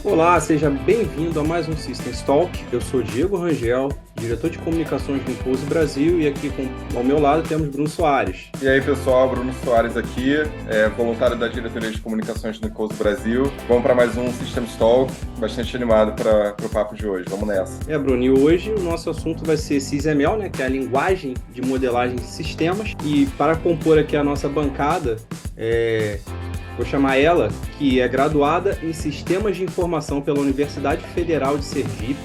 Olá, seja bem-vindo a mais um Systems Talk. Eu sou Diego Rangel, diretor de comunicações do Impulse Brasil, e aqui ao meu lado temos Bruno Soares. E aí, pessoal, Bruno Soares aqui, voluntário da Diretoria de Comunicações do Nicoso Brasil. Vamos para mais um Systems Talk, bastante animado para o papo de hoje. Vamos nessa. Bruno, e hoje o nosso assunto vai ser SysML, né, que é a linguagem de modelagem de sistemas. E para compor aqui a nossa bancada, vou chamar ela, que é graduada em Sistemas de Informação pela Universidade Federal de Sergipe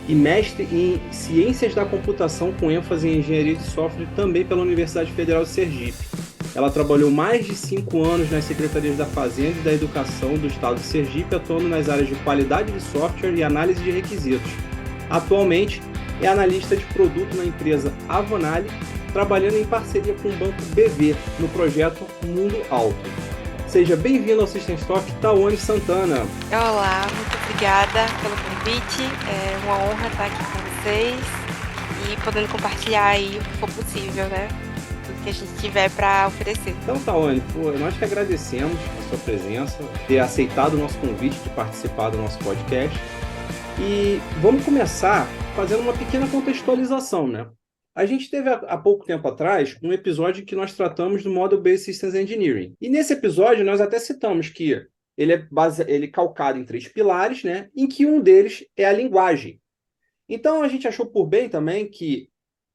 e mestre em Ciências da Computação com ênfase em Engenharia de Software também pela Universidade Federal de Sergipe. Ela trabalhou mais de 5 anos nas secretarias da Fazenda e da Educação do Estado de Sergipe, atuando nas áreas de qualidade de software e análise de requisitos. Atualmente, é analista de produto na empresa Avonale, trabalhando em parceria com o Banco BV no projeto Mundo Alto. Seja bem-vindo ao Systems Talk, Tawane Santana. Olá, muito obrigada pelo convite. É uma honra estar aqui com vocês e podendo compartilhar aí o que for possível, né? Tudo que a gente tiver para oferecer. Então, Tawane, nós que agradecemos a sua presença, ter aceitado o nosso convite de participar do nosso podcast. E vamos começar fazendo uma pequena contextualização, né? A gente teve há pouco tempo atrás um episódio que nós tratamos do Model Based Systems Engineering. E nesse episódio nós até citamos que ele é calcado em 3 pilares, né? Em que um deles é a linguagem. Então a gente achou por bem também que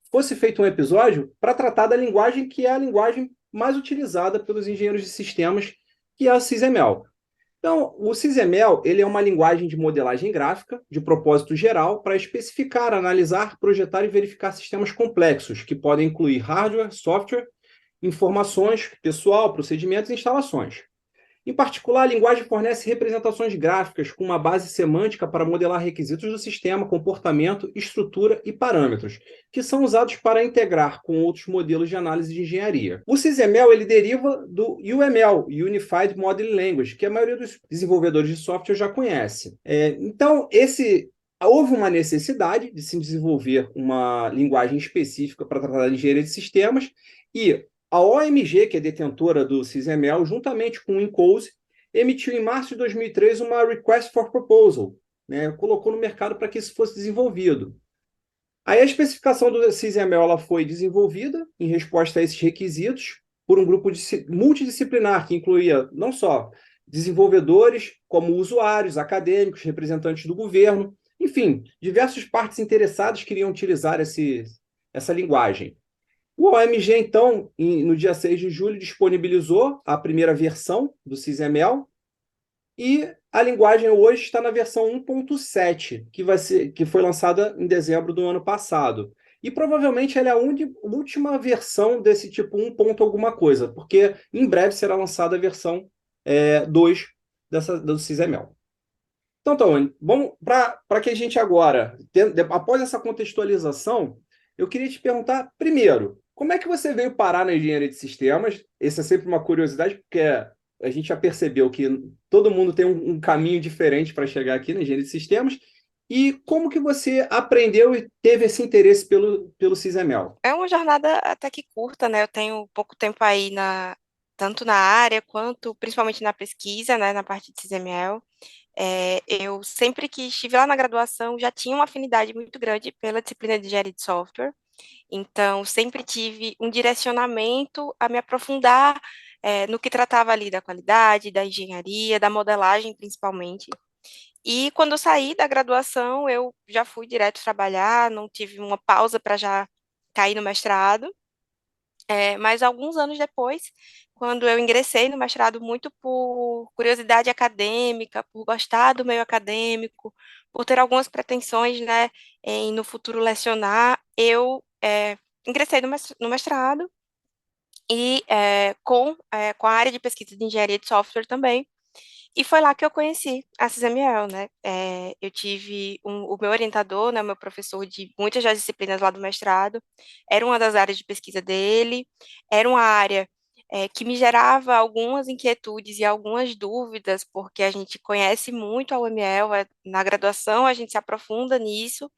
fosse feito um episódio para tratar da linguagem que é a linguagem mais utilizada pelos engenheiros de sistemas, que é a SysML. Então, o SysML ele é uma linguagem de modelagem gráfica de propósito geral para especificar, analisar, projetar e verificar sistemas complexos, que podem incluir hardware, software, informações, pessoal, procedimentos e instalações. Em particular, a linguagem fornece representações gráficas com uma base semântica para modelar requisitos do sistema, comportamento, estrutura e parâmetros, que são usados para integrar com outros modelos de análise de engenharia. O SysML ele deriva do UML, Unified Modeling Language, que a maioria dos desenvolvedores de software já conhece. Houve uma necessidade de se desenvolver uma linguagem específica para tratar de engenharia de sistemas e a OMG, que é detentora do SysML, juntamente com o Encode, emitiu em março de 2003 uma Request for Proposal, né? Colocou no mercado para que isso fosse desenvolvido. Aí a especificação do SysML ela foi desenvolvida em resposta a esses requisitos por um grupo multidisciplinar que incluía não só desenvolvedores, como usuários, acadêmicos, representantes do governo, enfim, diversas partes interessadas queriam utilizar essa linguagem. O OMG, então, no dia 6 de julho, disponibilizou a primeira versão do SysML e a linguagem hoje está na versão 1.7, que foi lançada em dezembro do ano passado. E provavelmente ela é a última versão desse tipo 1 ponto alguma coisa, porque em breve será lançada a versão 2 do SysML. Então, Tawane, vamos para que a gente agora, após essa contextualização, eu queria te perguntar, primeiro, como é que você veio parar na engenharia de sistemas? Essa é sempre uma curiosidade, porque a gente já percebeu que todo mundo tem um caminho diferente para chegar aqui na engenharia de sistemas. E como que você aprendeu e teve esse interesse pelo SysML? É uma jornada até que curta, né? Eu tenho pouco tempo aí tanto na área quanto principalmente na pesquisa, né? Na parte de XML. Eu sempre que estive lá na graduação já tinha uma afinidade muito grande pela disciplina de engenharia de software. Então, sempre tive um direcionamento a me aprofundar no que tratava ali da qualidade, da engenharia, da modelagem, principalmente. E quando eu saí da graduação, eu já fui direto trabalhar, não tive uma pausa para já cair no mestrado. Mas alguns anos depois, quando eu ingressei no mestrado muito por curiosidade acadêmica, por gostar do meio acadêmico, por ter algumas pretensões, né, em no futuro lecionar, eu ingressei no mestrado e com a área de pesquisa de engenharia de software também. E foi lá que eu conheci a CISML, né? Eu tive o meu orientador, né, o meu professor de muitas das disciplinas lá do mestrado, era uma das áreas de pesquisa dele, era uma área que me gerava algumas inquietudes e algumas dúvidas, porque a gente conhece muito a UML, na graduação a gente se aprofunda nisso,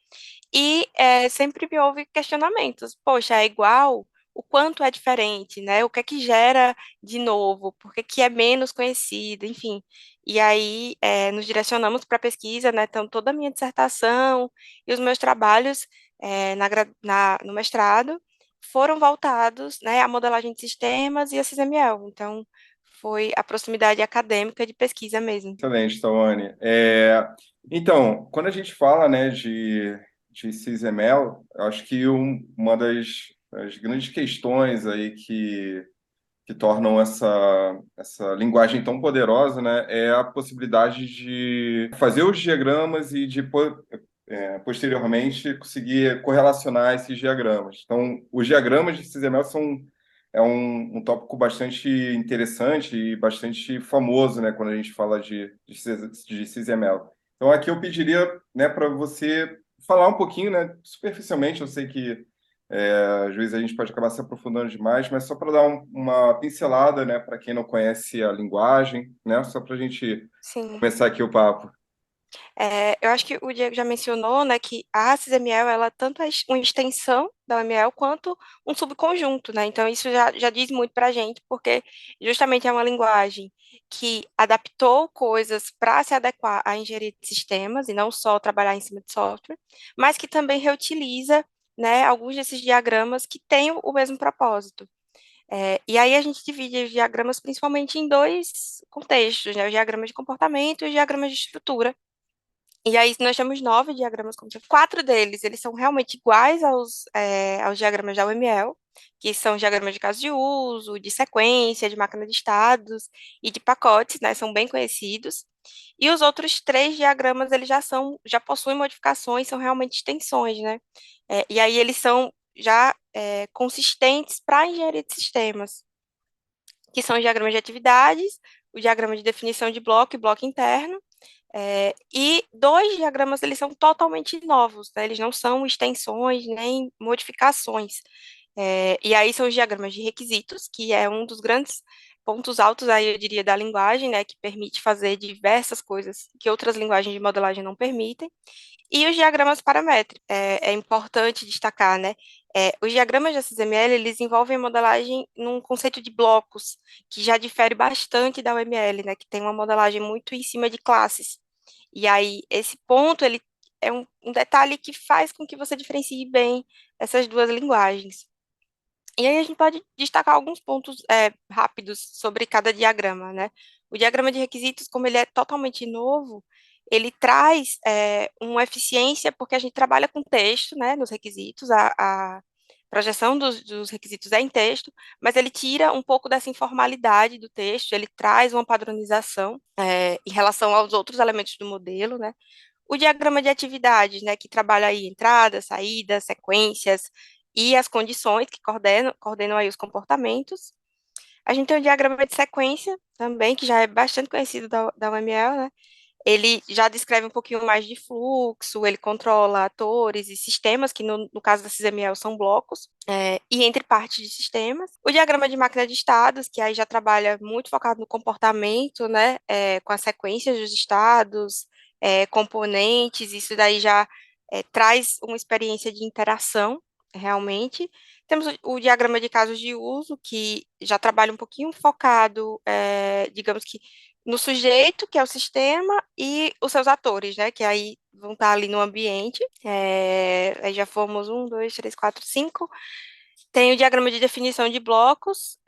e sempre me houve questionamentos. Poxa, é igual o quanto é diferente, né? O que é que gera de novo, por que que é menos conhecido, enfim. E aí nos direcionamos para a pesquisa, né? Então, toda a minha dissertação e os meus trabalhos no mestrado foram voltados, né, à modelagem de sistemas e a SysML. Então, foi a proximidade acadêmica de pesquisa mesmo. Excelente, Tawane. Então, quando a gente fala, né, de SysML, eu acho que uma das grandes questões aí que tornam essa linguagem tão poderosa, né, é a possibilidade de fazer os diagramas e de posteriormente conseguir correlacionar esses diagramas. Então, os diagramas de SysML um tópico bastante interessante e bastante famoso, né, quando a gente fala de SysML. Então, aqui eu pediria, né, para você falar um pouquinho, né, superficialmente, eu sei que às vezes a gente pode acabar se aprofundando demais, mas só para dar uma pincelada, né, para quem não conhece a linguagem, né, só para a gente Sim. começar aqui o papo. Eu acho que o Diego já mencionou, né, que a ACIS-ML, ela tanto é uma extensão da UML quanto um subconjunto, né? Então, isso já diz muito para a gente, porque justamente é uma linguagem que adaptou coisas para se adequar à engenharia de sistemas e não só trabalhar em cima de software, mas que também reutiliza, né, alguns desses diagramas que têm o mesmo propósito. E aí a gente divide os diagramas principalmente em dois contextos, né? Os diagramas de comportamento e os diagramas de estrutura. E aí nós temos 9 diagramas como você. 4 deles, eles são realmente iguais aos diagramas da UML, que são diagramas de caso de uso, de sequência, de máquina de estados e de pacotes, né? São bem conhecidos. E os outros 3 diagramas, eles já possuem modificações, são realmente extensões, né? E aí eles são já consistentes para a engenharia de sistemas, que são os diagramas de atividades, o diagrama de definição de bloco e bloco interno, e 2 diagramas, eles são totalmente novos, né? Eles não são extensões nem modificações. E aí são os diagramas de requisitos, que é um dos grandes pontos altos aí, eu diria, da linguagem, né? Que permite fazer diversas coisas que outras linguagens de modelagem não permitem. E os diagramas paramétricos. É importante destacar, né? Os diagramas de XML, eles envolvem a modelagem num conceito de blocos, que já difere bastante da UML, né? Que tem uma modelagem muito em cima de classes. E aí, esse ponto, ele é um detalhe que faz com que você diferencie bem essas duas linguagens. E aí a gente pode destacar alguns pontos rápidos sobre cada diagrama, né? O diagrama de requisitos, como ele é totalmente novo, ele traz uma eficiência, porque a gente trabalha com texto, né, nos requisitos, a projeção dos requisitos é em texto, mas ele tira um pouco dessa informalidade do texto, ele traz uma padronização em relação aos outros elementos do modelo, né? O diagrama de atividades, né, que trabalha aí entrada, saída, sequências e as condições que coordenam aí os comportamentos. A gente tem o diagrama de sequência também, que já é bastante conhecido da UML, né? Ele já descreve um pouquinho mais de fluxo, ele controla atores e sistemas, que no caso da SysML são blocos, e entre partes de sistemas. O diagrama de máquina de estados, que aí já trabalha muito focado no comportamento, né, com as sequências dos estados, componentes, isso daí já traz uma experiência de interação, realmente. Temos o diagrama de casos de uso, que já trabalha um pouquinho focado, digamos que no sujeito, que é o sistema, e os seus atores, né? Que aí vão estar ali no ambiente. Aí já fomos 1, 2, 3, 4, 5. Tem o diagrama de definição de blocos,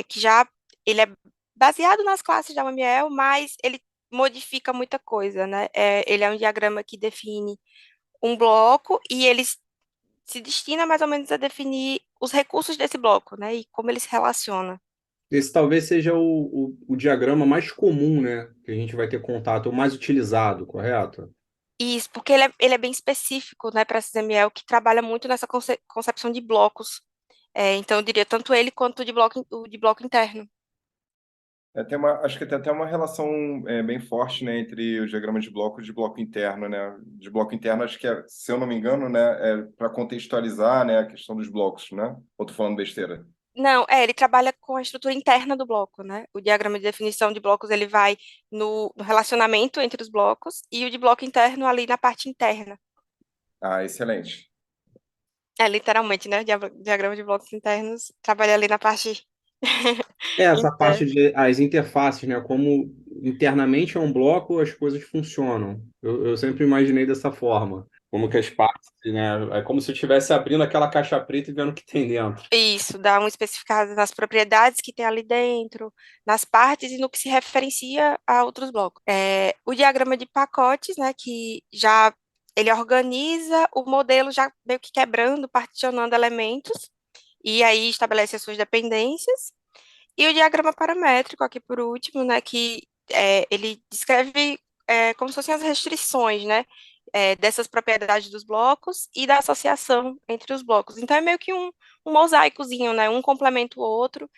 que já ele é baseado nas classes da UML, mas ele modifica muita coisa, né? Ele é um diagrama que define um bloco e ele se destina mais ou menos a definir os recursos desse bloco, né? E como ele se relaciona. Esse talvez seja o diagrama mais comum, né? Que a gente vai ter contato, o mais utilizado, correto? Isso, porque ele é bem específico, né, para SysML, que trabalha muito nessa concepção de blocos. Então, eu diria tanto ele quanto o de bloco interno. Acho que tem até uma relação bem forte, né, entre os diagramas de bloco e de bloco interno, né? De bloco interno, acho que se eu não me engano, né, é para contextualizar, né, a questão dos blocos, né? Ou tô falando besteira? Não, ele trabalha com a estrutura interna do bloco, né? O diagrama de definição de blocos, ele vai no relacionamento entre os blocos e o de bloco interno ali na parte interna. Ah, excelente. É, literalmente, né? Diagrama de blocos internos, trabalhei ali na parte Essa parte interna. de as interfaces, né? Como internamente é um bloco, as coisas funcionam. Eu sempre imaginei dessa forma. Como que as partes, né? É como se eu estivesse abrindo aquela caixa preta e vendo o que tem dentro. Isso, dá uma especificada nas propriedades que tem ali dentro, nas partes e no que se referencia a outros blocos. O diagrama de pacotes, né, que já ele organiza o modelo já meio que quebrando, particionando elementos, e aí estabelece as suas dependências. E o diagrama paramétrico, aqui por último, né, que ele descreve como se fossem as restrições, né, dessas propriedades dos blocos e da associação entre os blocos. Então, é meio que um mosaicozinho, né, um complementa o outro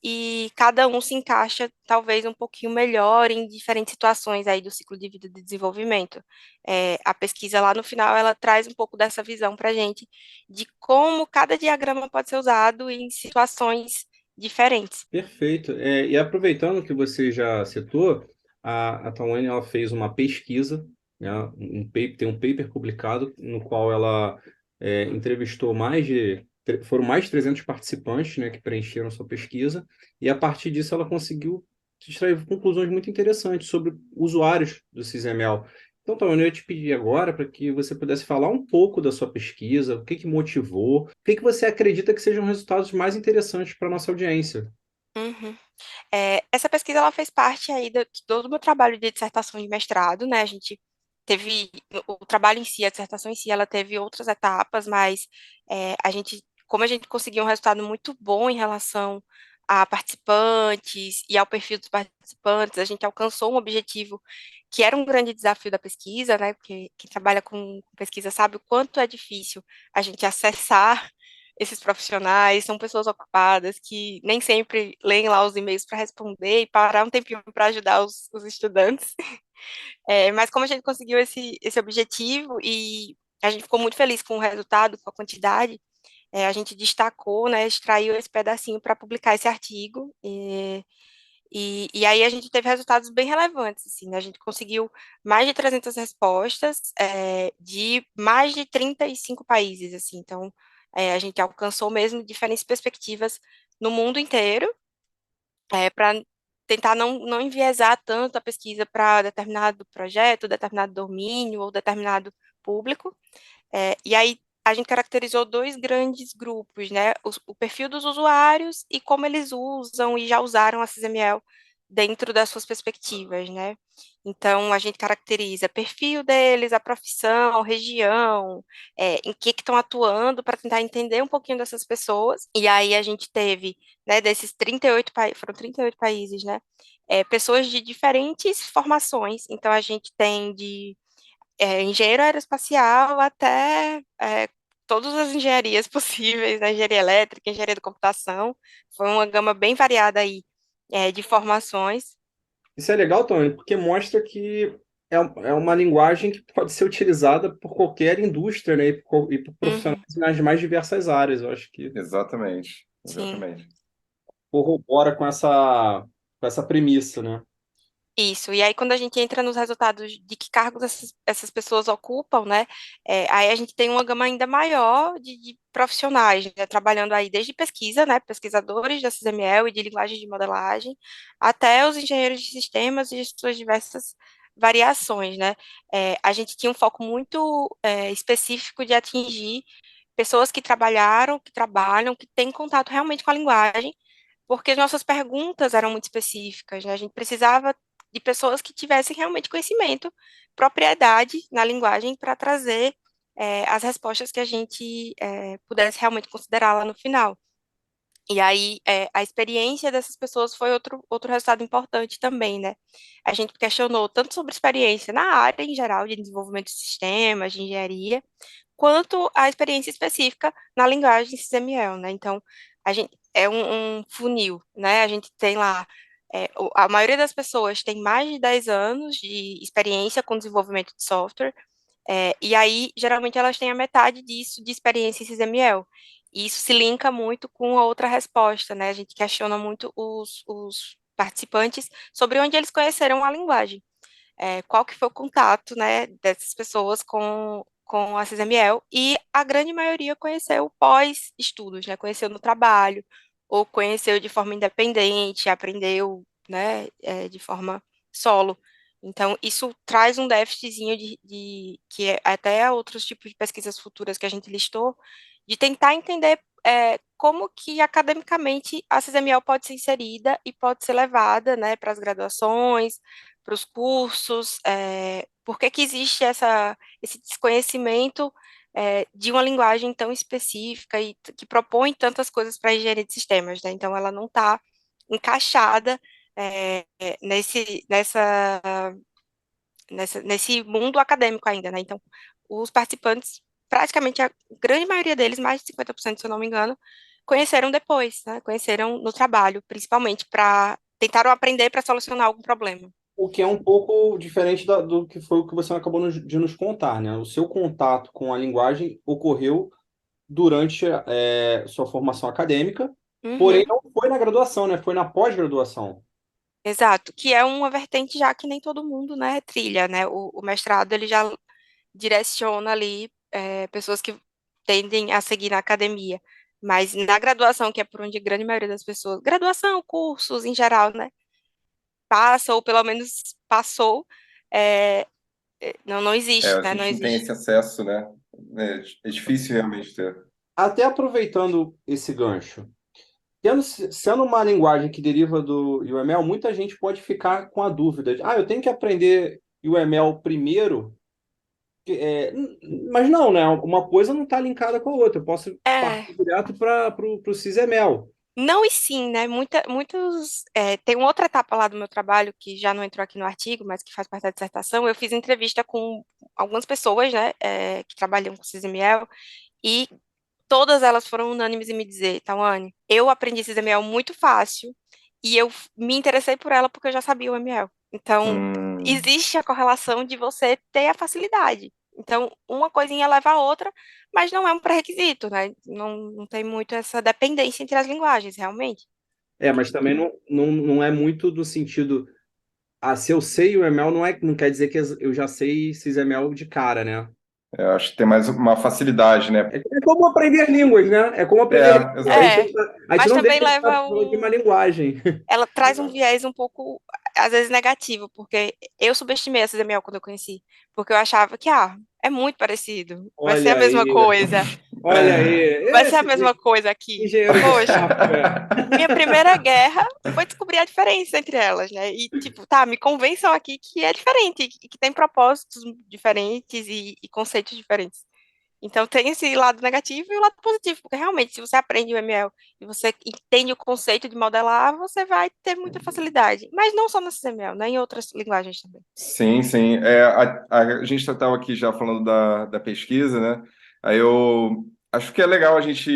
e cada um se encaixa talvez um pouquinho melhor em diferentes situações aí do ciclo de vida de desenvolvimento. A pesquisa lá no final, ela traz um pouco dessa visão para a gente de como cada diagrama pode ser usado em situações diferentes. Perfeito. E aproveitando que você já citou, a Tawane ela fez uma pesquisa, né, tem um paper publicado no qual ela entrevistou foram mais de 300 participantes, né, que preencheram sua pesquisa, e a partir disso ela conseguiu extrair conclusões muito interessantes sobre usuários do SysML. Então, Tawane, eu ia te pedir agora para que você pudesse falar um pouco da sua pesquisa, o que que motivou, o que que você acredita que sejam os resultados mais interessantes para a nossa audiência. Uhum. Essa pesquisa ela fez parte aí de todo o meu trabalho de dissertação de mestrado, né? A gente teve o trabalho em si, a dissertação em si, ela teve outras etapas, mas como a gente conseguiu um resultado muito bom em relação a participantes e ao perfil dos participantes, a gente alcançou um objetivo que era um grande desafio da pesquisa, né? Porque quem trabalha com pesquisa sabe o quanto é difícil a gente acessar esses profissionais, são pessoas ocupadas que nem sempre leem lá os e-mails para responder e parar um tempinho para ajudar os estudantes. Mas como a gente conseguiu esse objetivo e a gente ficou muito feliz com o resultado, com a quantidade, a gente destacou, né, extraiu esse pedacinho para publicar esse artigo. E aí a gente teve resultados bem relevantes, assim, né? A gente conseguiu mais de 300 respostas, de mais de 35 países, assim. Então, a gente alcançou mesmo diferentes perspectivas no mundo inteiro, para tentar não enviesar tanto a pesquisa para determinado projeto, determinado domínio ou determinado público. E aí a gente caracterizou dois grandes grupos, né? O perfil dos usuários e como eles usam e já usaram a XML dentro das suas perspectivas, né? Então a gente caracteriza perfil deles, a profissão, região, em que estão atuando para tentar entender um pouquinho dessas pessoas. E aí a gente teve, né, desses 38 países, foram 38 países, né? Pessoas de diferentes formações. Então a gente tem de engenheiro aeroespacial até todas as engenharias possíveis, né? Engenharia elétrica, engenharia de computação. Foi uma gama bem variada aí de formações. Isso é legal, Tony, porque mostra que é uma linguagem que pode ser utilizada por qualquer indústria, né, e por profissionais Uhum, nas mais diversas áreas. Eu acho que Exatamente, sim. exatamente. corrobora com essa premissa, né? Isso, e aí quando a gente entra nos resultados de que cargos essas pessoas ocupam, né, aí a gente tem uma gama ainda maior de profissionais, né, trabalhando aí desde pesquisa, né, pesquisadores da XML e de linguagem de modelagem, até os engenheiros de sistemas e de suas diversas variações, né. A gente tinha um foco muito específico de atingir pessoas que trabalharam, que trabalham, que têm contato realmente com a linguagem, porque as nossas perguntas eram muito específicas, né? A gente precisava de pessoas que tivessem realmente conhecimento, propriedade na linguagem para trazer as respostas que a gente pudesse realmente considerar lá no final. E aí, a experiência dessas pessoas foi outro resultado importante também, né? A gente questionou tanto sobre experiência na área em geral, de desenvolvimento de sistemas, de engenharia, quanto a experiência específica na linguagem XML, né? Então, a gente é um funil, né? A gente tem lá, a maioria das pessoas tem mais de 10 anos de experiência com desenvolvimento de software, e aí, geralmente, elas têm a metade disso de experiência em XML. E isso se linka muito com a outra resposta, né? A gente questiona muito os participantes sobre onde eles conheceram a linguagem. Qual que foi o contato, né, dessas pessoas com com a CISML, e a grande maioria conheceu pós-estudos, né? Conheceu no trabalho, ou conheceu de forma independente, aprendeu, né, de forma solo. Então, isso traz um déficitzinho que até outros tipos de pesquisas futuras que a gente listou, de tentar entender como que academicamente a CISML pode ser inserida e pode ser levada, né, para as graduações, para os cursos, por que que existe esse desconhecimento de uma linguagem tão específica e que propõe tantas coisas para a engenharia de sistemas, né? Então, ela não está encaixada nesse mundo acadêmico ainda, né? Então, os participantes, praticamente a grande maioria deles, mais de 50%, se eu não me engano, conheceram depois, né? Conheceram no trabalho, principalmente tentaram aprender para solucionar algum problema. O que é um pouco diferente do que foi o que você acabou de nos contar, né? O seu contato com a linguagem ocorreu durante sua formação acadêmica, porém Uhum, não foi na graduação, né? Foi na pós-graduação. exato, que é uma vertente já que nem todo mundo, né, trilha, né? O mestrado, ele já direciona ali pessoas que tendem a seguir na academia. Mas na graduação, que é por onde a grande maioria das pessoas, graduação, cursos em geral, né, passa, ou pelo menos passou, é, não existe, A né, não gente não tem existe. esse acesso, né? É difícil realmente ter. Até aproveitando esse gancho, sendo uma linguagem que deriva do UML, muita gente pode ficar com a dúvida de, eu tenho que aprender UML primeiro. Mas não, né? Uma coisa não está linkada com a outra. Eu posso É, partir direto para o CISML. não e sim, né, tem uma outra etapa lá do meu trabalho, que já não entrou aqui no artigo, mas que faz parte da dissertação, eu fiz entrevista com algumas pessoas, né, que trabalham com XML, e todas elas foram unânimes em me dizer, Tawane, eu aprendi XML muito fácil e eu me interessei por ela porque eu já sabia o ML. Então, Hum, existe a correlação de você ter a facilidade. Então, uma coisinha leva a outra, mas não é um pré-requisito, né? Não tem muito essa dependência entre as linguagens, realmente. Mas também não é muito do sentido. Se eu sei UML, não quer dizer que eu já sei XML de cara, né? eu acho que tem mais uma facilidade, né? É como aprender línguas, né? É como aprender línguas. A Exato. gente, É, a gente mas não também deixa de estar leva falando de uma linguagem. ela traz um Exato. viés um pouco, às vezes, negativo, porque eu subestimei a CML quando eu conheci, porque eu achava que, é muito parecido, vai ser a Olha mesma aí, coisa, olha aí. vai ser a mesma coisa aqui. Engenheiro de Poxa, software. minha primeira guerra foi descobrir a diferença entre elas, né? E, tipo, tá, me convençam aqui que é diferente, e que tem propósitos diferentes e conceitos diferentes. Então tem esse lado negativo e o lado positivo, porque realmente, se você aprende o ML e você entende o conceito de modelar, você vai ter muita facilidade. Mas não só no CML, né? Em outras linguagens também. Sim, sim. A gente estava aqui já falando da pesquisa, né? Aí eu acho que é legal a gente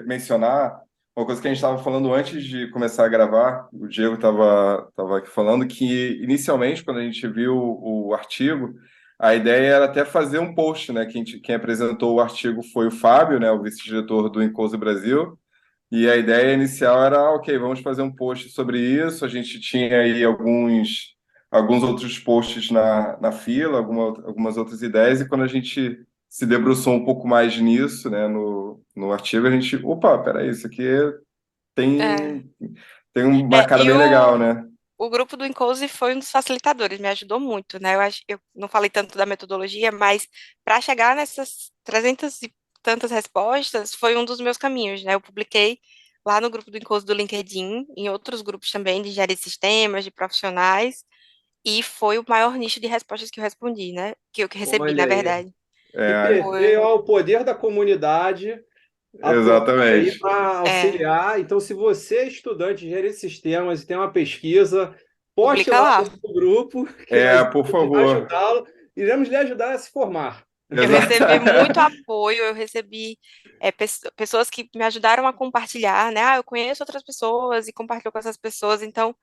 mencionar uma coisa que a gente estava falando antes de começar a gravar. O Diego estava aqui falando que, inicialmente, quando a gente viu o artigo, a ideia era até fazer um post, né? Quem apresentou o artigo foi o Fábio, né? O vice-diretor do Encose Brasil. E a ideia inicial era, ok, vamos fazer um post sobre isso. A gente tinha aí alguns outros posts na fila, algumas outras ideias, e quando a gente se debruçou um pouco mais nisso, né, no artigo, a gente, opa, peraí, isso aqui É, tem, tem uma cara e bem legal, né? o grupo do Encose foi um dos facilitadores, me ajudou muito, né? Eu não falei tanto da metodologia, mas para chegar nessas 300 e tantas respostas, foi um dos meus caminhos, né? Eu publiquei lá no grupo do Encose do LinkedIn, em outros grupos também de engenharia de sistemas, de profissionais, e foi o maior nicho de respostas que eu respondi, né? Que eu recebi, Olha na aí. verdade. E É, TV, Foi, ó, o poder da comunidade atuando aí exatamente. para é, auxiliar. Então, se você é estudante de engenharia de sistemas e tem uma pesquisa, poste publica lá lá. no grupo, que a gente Por vai favor. ajudá-lo. Iremos lhe ajudar a se formar. Eu Exato. recebi muito apoio, eu recebi pessoas que me ajudaram a compartilhar, né? Eu conheço outras pessoas e compartilho com essas pessoas, então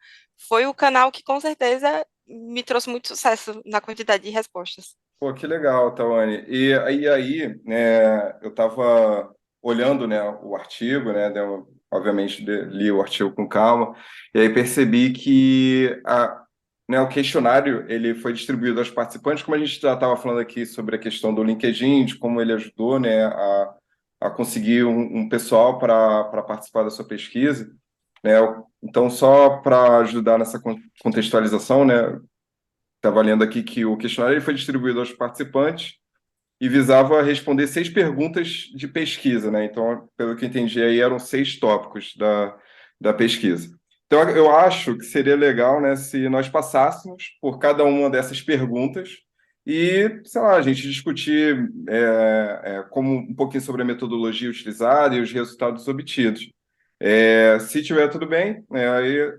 foi o canal que com certeza me trouxe muito sucesso na quantidade de respostas. Pô, que legal, Tawane. E aí, né, eu estava olhando, né, o artigo, né, obviamente li o artigo com calma, e aí percebi que né, o questionário ele foi distribuído aos participantes, como a gente já estava falando aqui sobre a questão do LinkedIn, de como ele ajudou, né, a conseguir um pessoal para participar da sua pesquisa, né? Então, só para ajudar nessa contextualização, né, estava lendo aqui que o questionário ele foi distribuído aos participantes e visava responder 6 perguntas de pesquisa, né? Então, pelo que eu entendi, aí eram 6 tópicos da pesquisa. Então, eu acho que seria legal, né, se nós passássemos por cada uma dessas perguntas e, sei lá, a gente discutir como um pouquinho sobre a metodologia utilizada e os resultados obtidos. Se tiver tudo bem, aí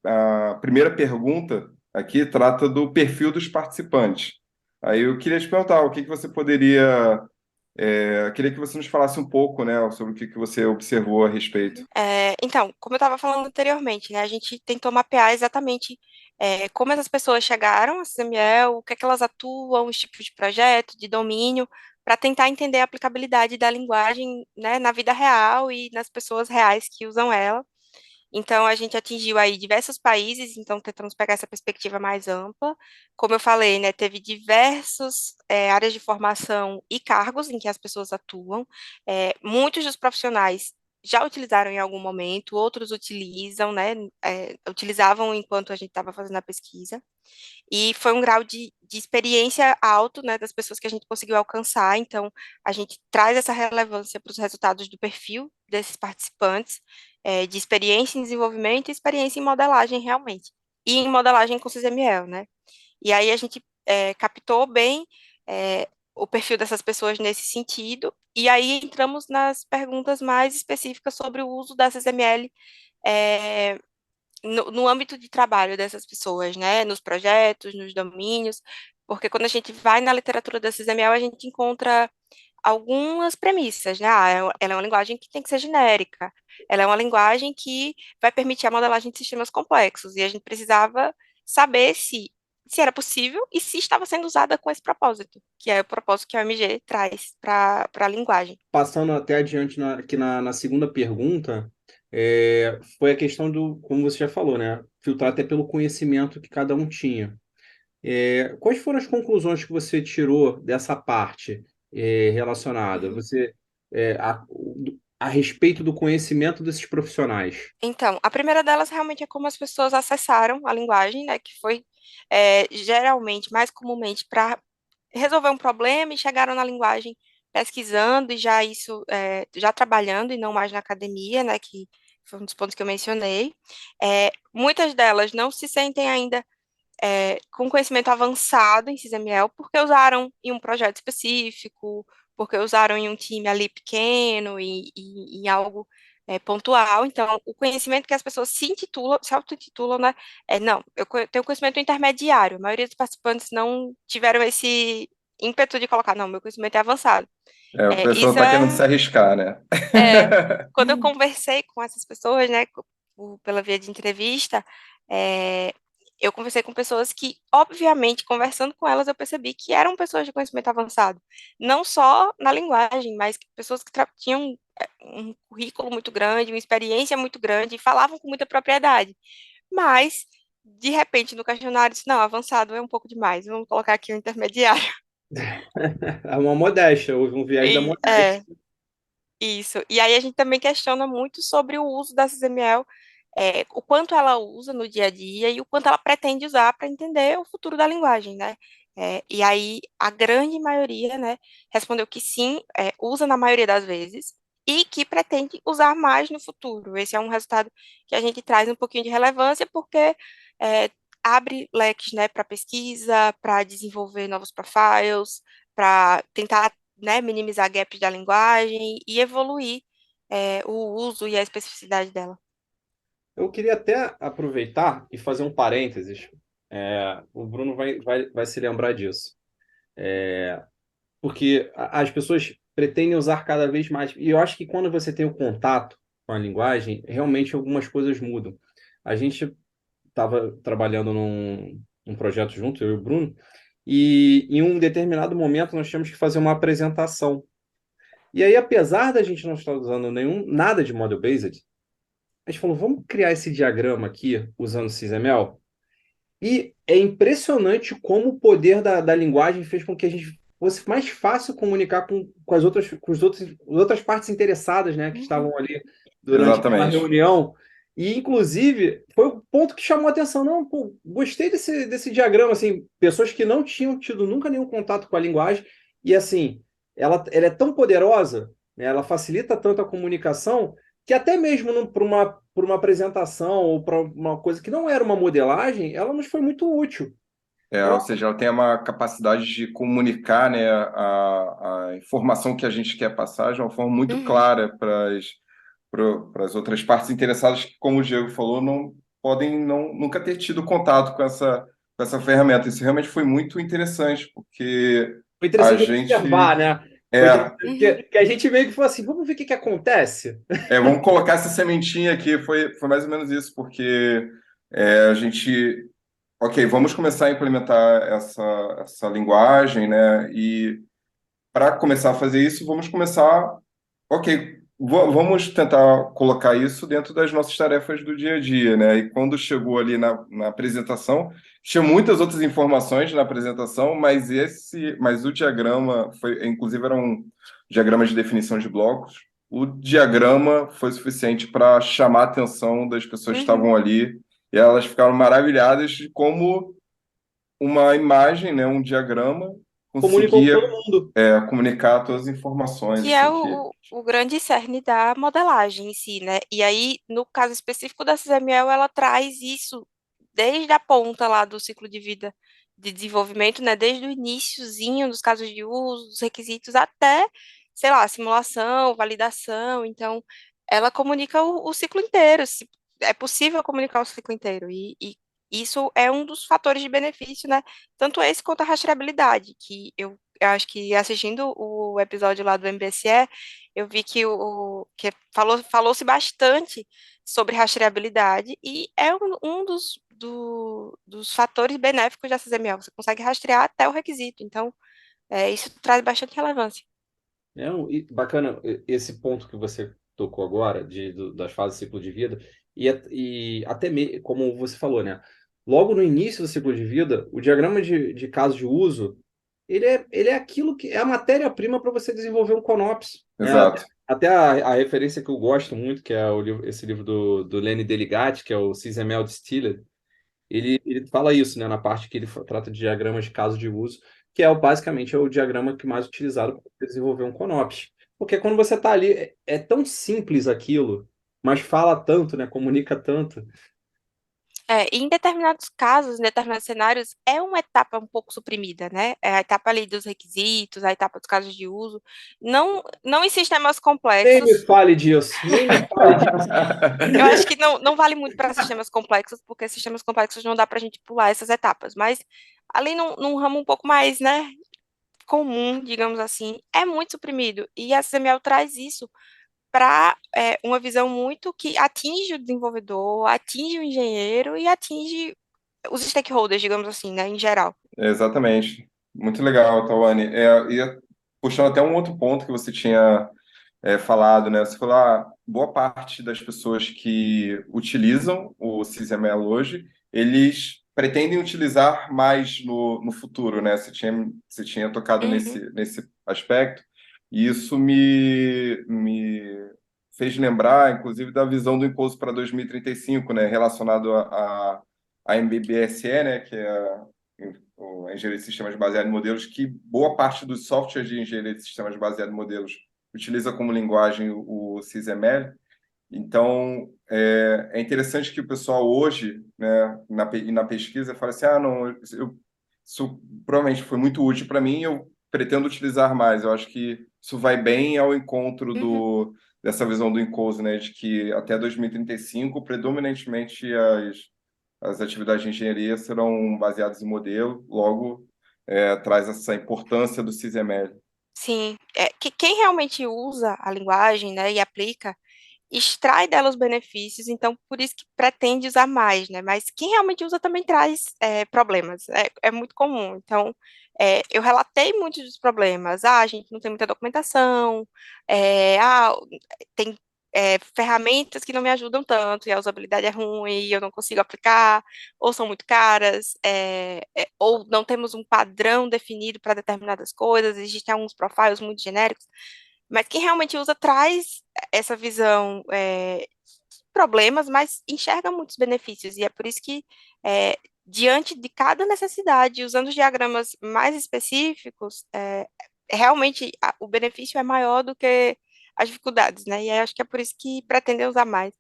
a primeira pergunta aqui trata do perfil dos participantes. Aí eu queria te perguntar, o que que você poderia... queria que você nos falasse um pouco, né, sobre o que que você observou a respeito. Então, como eu estava falando anteriormente, né, a gente tentou mapear exatamente como essas pessoas chegaram a CML, o que é que elas atuam, os tipos de projeto, de domínio, para tentar entender a aplicabilidade da linguagem, né, na vida real e nas pessoas reais que usam ela. Então, a gente atingiu aí diversos países, então tentamos pegar essa perspectiva mais ampla. Como eu falei, né, teve diversas áreas de formação e cargos em que as pessoas atuam. Muitos dos profissionais já utilizaram em algum momento, outros utilizam, né, utilizavam enquanto a gente estava fazendo a pesquisa. E foi um grau de experiência alto, né, das pessoas que a gente conseguiu alcançar. Então, a gente traz essa relevância para os resultados do perfil desses participantes, de experiência em desenvolvimento e experiência em modelagem, realmente. E em modelagem com XML, né? E aí a gente captou bem o perfil dessas pessoas nesse sentido. E aí entramos nas perguntas mais específicas sobre o uso da XML no âmbito de trabalho dessas pessoas, né? Nos projetos, nos domínios, porque quando a gente vai na literatura da XML, a gente encontra algumas premissas, né? Ela é uma linguagem que tem que ser genérica, ela é uma linguagem que vai permitir a modelagem de sistemas complexos, e a gente precisava saber se era possível e se estava sendo usada com esse propósito, que é o propósito que a OMG traz para a linguagem. Passando até adiante aqui na segunda pergunta, foi a questão do, como você já falou, né? Filtrar até pelo conhecimento que cada um tinha. Quais foram as conclusões que você tirou dessa parte relacionada? Uhum. A respeito do conhecimento desses profissionais. Então, a primeira delas realmente é como as pessoas acessaram a linguagem, né, que foi geralmente, mais comumente, para resolver um problema e chegaram na linguagem pesquisando e já isso, já trabalhando e não mais na academia, né, que foi um dos pontos que eu mencionei. Muitas delas não se sentem ainda com conhecimento avançado em XML porque usaram em um projeto específico, porque usaram em um time ali pequeno e em algo pontual. Então, o conhecimento que as pessoas se intitulam, se auto-intitulam, né? Não, tenho conhecimento intermediário. A maioria dos participantes não tiveram esse ímpeto de colocar, não, meu conhecimento é avançado. O pessoal Isso está querendo se arriscar, né? quando eu conversei com essas pessoas, né, pela via de entrevista, é, eu conversei com pessoas que, obviamente, conversando com elas, eu percebi que eram pessoas de conhecimento avançado, não só na linguagem, mas pessoas que tinham um currículo muito grande, uma experiência muito grande, e falavam com muita propriedade. Mas, de repente, no questionário, disse, não, avançado é um pouco demais, vamos colocar aqui o intermediário. É uma modéstia, houve um viés da E, modéstia. isso. E aí a gente também questiona muito sobre o uso da XML, o quanto ela usa no dia a dia e o quanto ela pretende usar para entender o futuro da linguagem, né? E aí a grande maioria, né, respondeu que sim, usa na maioria das vezes e que pretende usar mais no futuro. Esse é um resultado que a gente traz um pouquinho de relevância porque é, abre leques, né, para pesquisa, para desenvolver novos profiles, para tentar, né, minimizar gaps da linguagem e evoluir o uso e a especificidade dela. Eu queria até aproveitar e fazer um parênteses. O Bruno vai se lembrar disso. Porque as pessoas pretendem usar cada vez mais. E eu acho que quando você tem o contato com a linguagem, realmente algumas coisas mudam. A gente estava trabalhando num projeto junto, eu e o Bruno, e em um determinado momento nós tínhamos que fazer uma apresentação. E aí, apesar da gente não estar usando nada de model based, a gente falou, vamos criar esse diagrama aqui usando XML? E é impressionante como o poder da linguagem fez com que a gente fosse mais fácil comunicar com as outras, outras partes interessadas, né, que Uhum, estavam ali durante aquela Exatamente. reunião. E, inclusive, foi o ponto que chamou a atenção. Não, pô, gostei desse diagrama, assim, pessoas que não tinham tido nunca nenhum contato com a linguagem, e assim, ela é tão poderosa, né, ela facilita tanto a comunicação, que até mesmo para uma apresentação ou para uma coisa que não era uma modelagem, ela nos foi muito útil. Ou Então, seja, ela tem uma capacidade de comunicar, né, a informação que a gente quer passar de uma forma muito uhum. clara para as outras partes interessadas que, como o Diego falou, não podem nunca ter tido contato com essa ferramenta. Isso realmente foi muito interessante, porque foi a interessante gente observar, né? Foi é, interessante Uhum. que a gente meio que falou assim, vamos ver o que que acontece. vamos colocar essa sementinha aqui, foi mais ou menos isso, porque a gente, ok, vamos começar a implementar essa linguagem, né? E para começar a fazer isso, vamos começar, ok, vamos tentar colocar isso dentro das nossas tarefas do dia a dia, né? E quando chegou ali na apresentação, tinha muitas outras informações na apresentação, mas o diagrama foi, inclusive era um diagrama de definição de blocos. O diagrama foi suficiente para chamar a atenção das pessoas que Uhum. estavam ali, e elas ficaram maravilhadas de como uma imagem, né, um diagrama, Comunicou com todo conseguia mundo. comunicar todas as informações, Que é assim, que... o grande cerne da modelagem em si, né? E aí, no caso específico da CML, ela traz isso desde a ponta lá do ciclo de vida de desenvolvimento, né? Desde o iniciozinho dos casos de uso, dos requisitos, até, sei lá, simulação, validação. Então, ela comunica o ciclo inteiro. É possível comunicar o ciclo inteiro. E isso é um dos fatores de benefício, né? Tanto esse quanto a rastreabilidade, que eu acho que assistindo o episódio lá do MBSE, eu vi que que falou-se bastante sobre rastreabilidade e é um dos fatores benéficos da XML. Você consegue rastrear até o requisito. Então, isso traz bastante relevância. Né? E bacana esse ponto que você tocou agora, das fases do ciclo de vida, e até como você falou, né? Logo no início do ciclo de vida, o diagrama de caso de uso, ele é aquilo que é a matéria-prima para você desenvolver um CONOPS, né? Exato. Até a referência que eu gosto muito, que é esse livro do Lenny Deligatti, que é o XML Distilled, ele fala isso, né, na parte que ele trata de diagramas de caso de uso, que é basicamente é o diagrama que mais utilizado para desenvolver um CONOPS. Porque quando você está ali, é tão simples aquilo, mas fala tanto, né, comunica tanto. E em determinados casos, em determinados cenários, é uma etapa um pouco suprimida, né? É a etapa ali dos requisitos, a etapa dos casos de uso. Não em sistemas Nem me complexos. fale disso, nem me fale disso. Eu acho que não vale muito para sistemas complexos, porque sistemas complexos não dá para a gente pular essas etapas. Mas ali num ramo um pouco mais, né, comum, digamos assim, é muito suprimido. E a CML traz isso para uma visão muito que atinge o desenvolvedor, atinge o engenheiro e atinge os stakeholders, digamos assim, né, em geral. Exatamente. Muito legal, Tawane. E puxando até um outro ponto que você tinha falado, né? Você falou, boa parte das pessoas que utilizam o SysML hoje, eles pretendem utilizar mais no futuro, né? Você tinha tocado Uhum, nesse aspecto, e isso me fez lembrar, inclusive, da visão do Impulso para 2035, né? Relacionado a MBBSE, né? Que é a engenharia de sistemas baseada em modelos, que boa parte dos softwares de engenharia de sistemas baseado em modelos utiliza como linguagem o SysML. Então, é interessante que o pessoal hoje, né, na pesquisa, fala assim, não, isso provavelmente foi muito útil para mim, eu pretendo utilizar mais. Eu acho que isso vai bem ao encontro uhum. dessa visão do Encose, né, de que até 2035, predominantemente as atividades de engenharia serão baseadas em modelo, logo traz essa importância do SysML. Sim, que quem realmente usa a linguagem, né, e aplica, extrai dela os benefícios, então por isso que pretende usar mais, né? Mas quem realmente usa também traz problemas, é muito comum. Então, eu relatei muitos dos problemas. A gente não tem muita documentação, é, ah, tem ferramentas que não me ajudam tanto, e a usabilidade é ruim, e eu não consigo aplicar, ou são muito caras, ou não temos um padrão definido para determinadas coisas, existem alguns profiles muito genéricos, mas quem realmente usa traz essa visão, problemas, mas enxerga muitos benefícios, e é por isso que, diante de cada necessidade, usando os diagramas mais específicos, realmente o benefício é maior do que as dificuldades, né? E aí acho que é por isso que pretendem usar mais.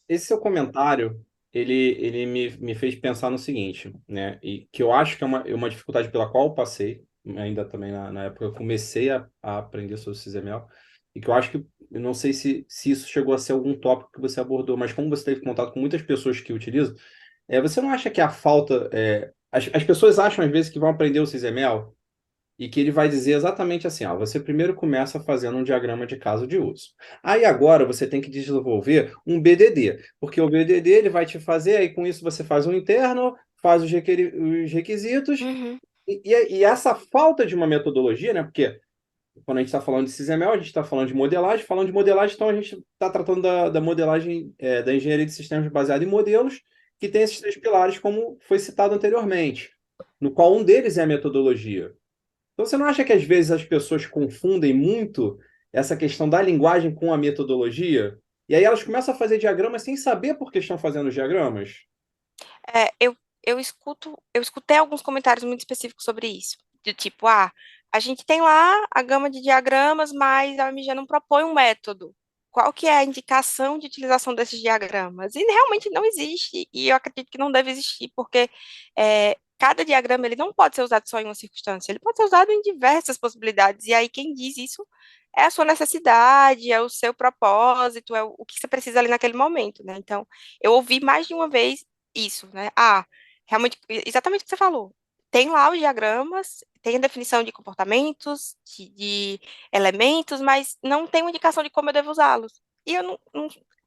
Esse seu comentário, ele me fez pensar no seguinte, né? E que eu acho que é uma dificuldade pela qual eu passei, ainda também na época eu comecei a aprender sobre o XML, e que eu acho que, eu não sei se isso chegou a ser algum tópico que você abordou, mas como você teve contato com muitas pessoas que utilizam, você não acha que a falta... as pessoas acham às vezes que vão aprender o XML e que ele vai dizer exatamente assim, ó, você primeiro começa fazendo um diagrama de caso de uso. Aí agora você tem que desenvolver um BDD, porque o BDD ele vai te fazer, aí com isso você faz um interno, faz os requisitos, Uhum, e essa falta de uma metodologia, né, porque quando a gente está falando de XML, a gente está falando de modelagem, então a gente está tratando da modelagem, da engenharia de sistemas baseada em modelos, que tem esses três pilares, como foi citado anteriormente, no qual um deles é a metodologia. Então, você não acha que às vezes as pessoas confundem muito essa questão da linguagem com a metodologia? E aí elas começam a fazer diagramas sem saber por que estão fazendo os diagramas? É, eu escutei alguns comentários muito específicos sobre isso, do tipo, a gente tem lá a gama de diagramas, mas a OMG não propõe um método. Qual que é a indicação de utilização desses diagramas? E realmente não existe, e eu acredito que não deve existir, porque cada diagrama ele não pode ser usado só em uma circunstância, ele pode ser usado em diversas possibilidades, e aí quem diz isso é a sua necessidade, é o seu propósito, é o que você precisa ali naquele momento, né? Então, eu ouvi mais de uma vez isso, né? Realmente, exatamente o que você falou. Tem lá os diagramas, tem a definição de comportamentos, de elementos, mas não tem uma indicação de como eu devo usá-los. E eu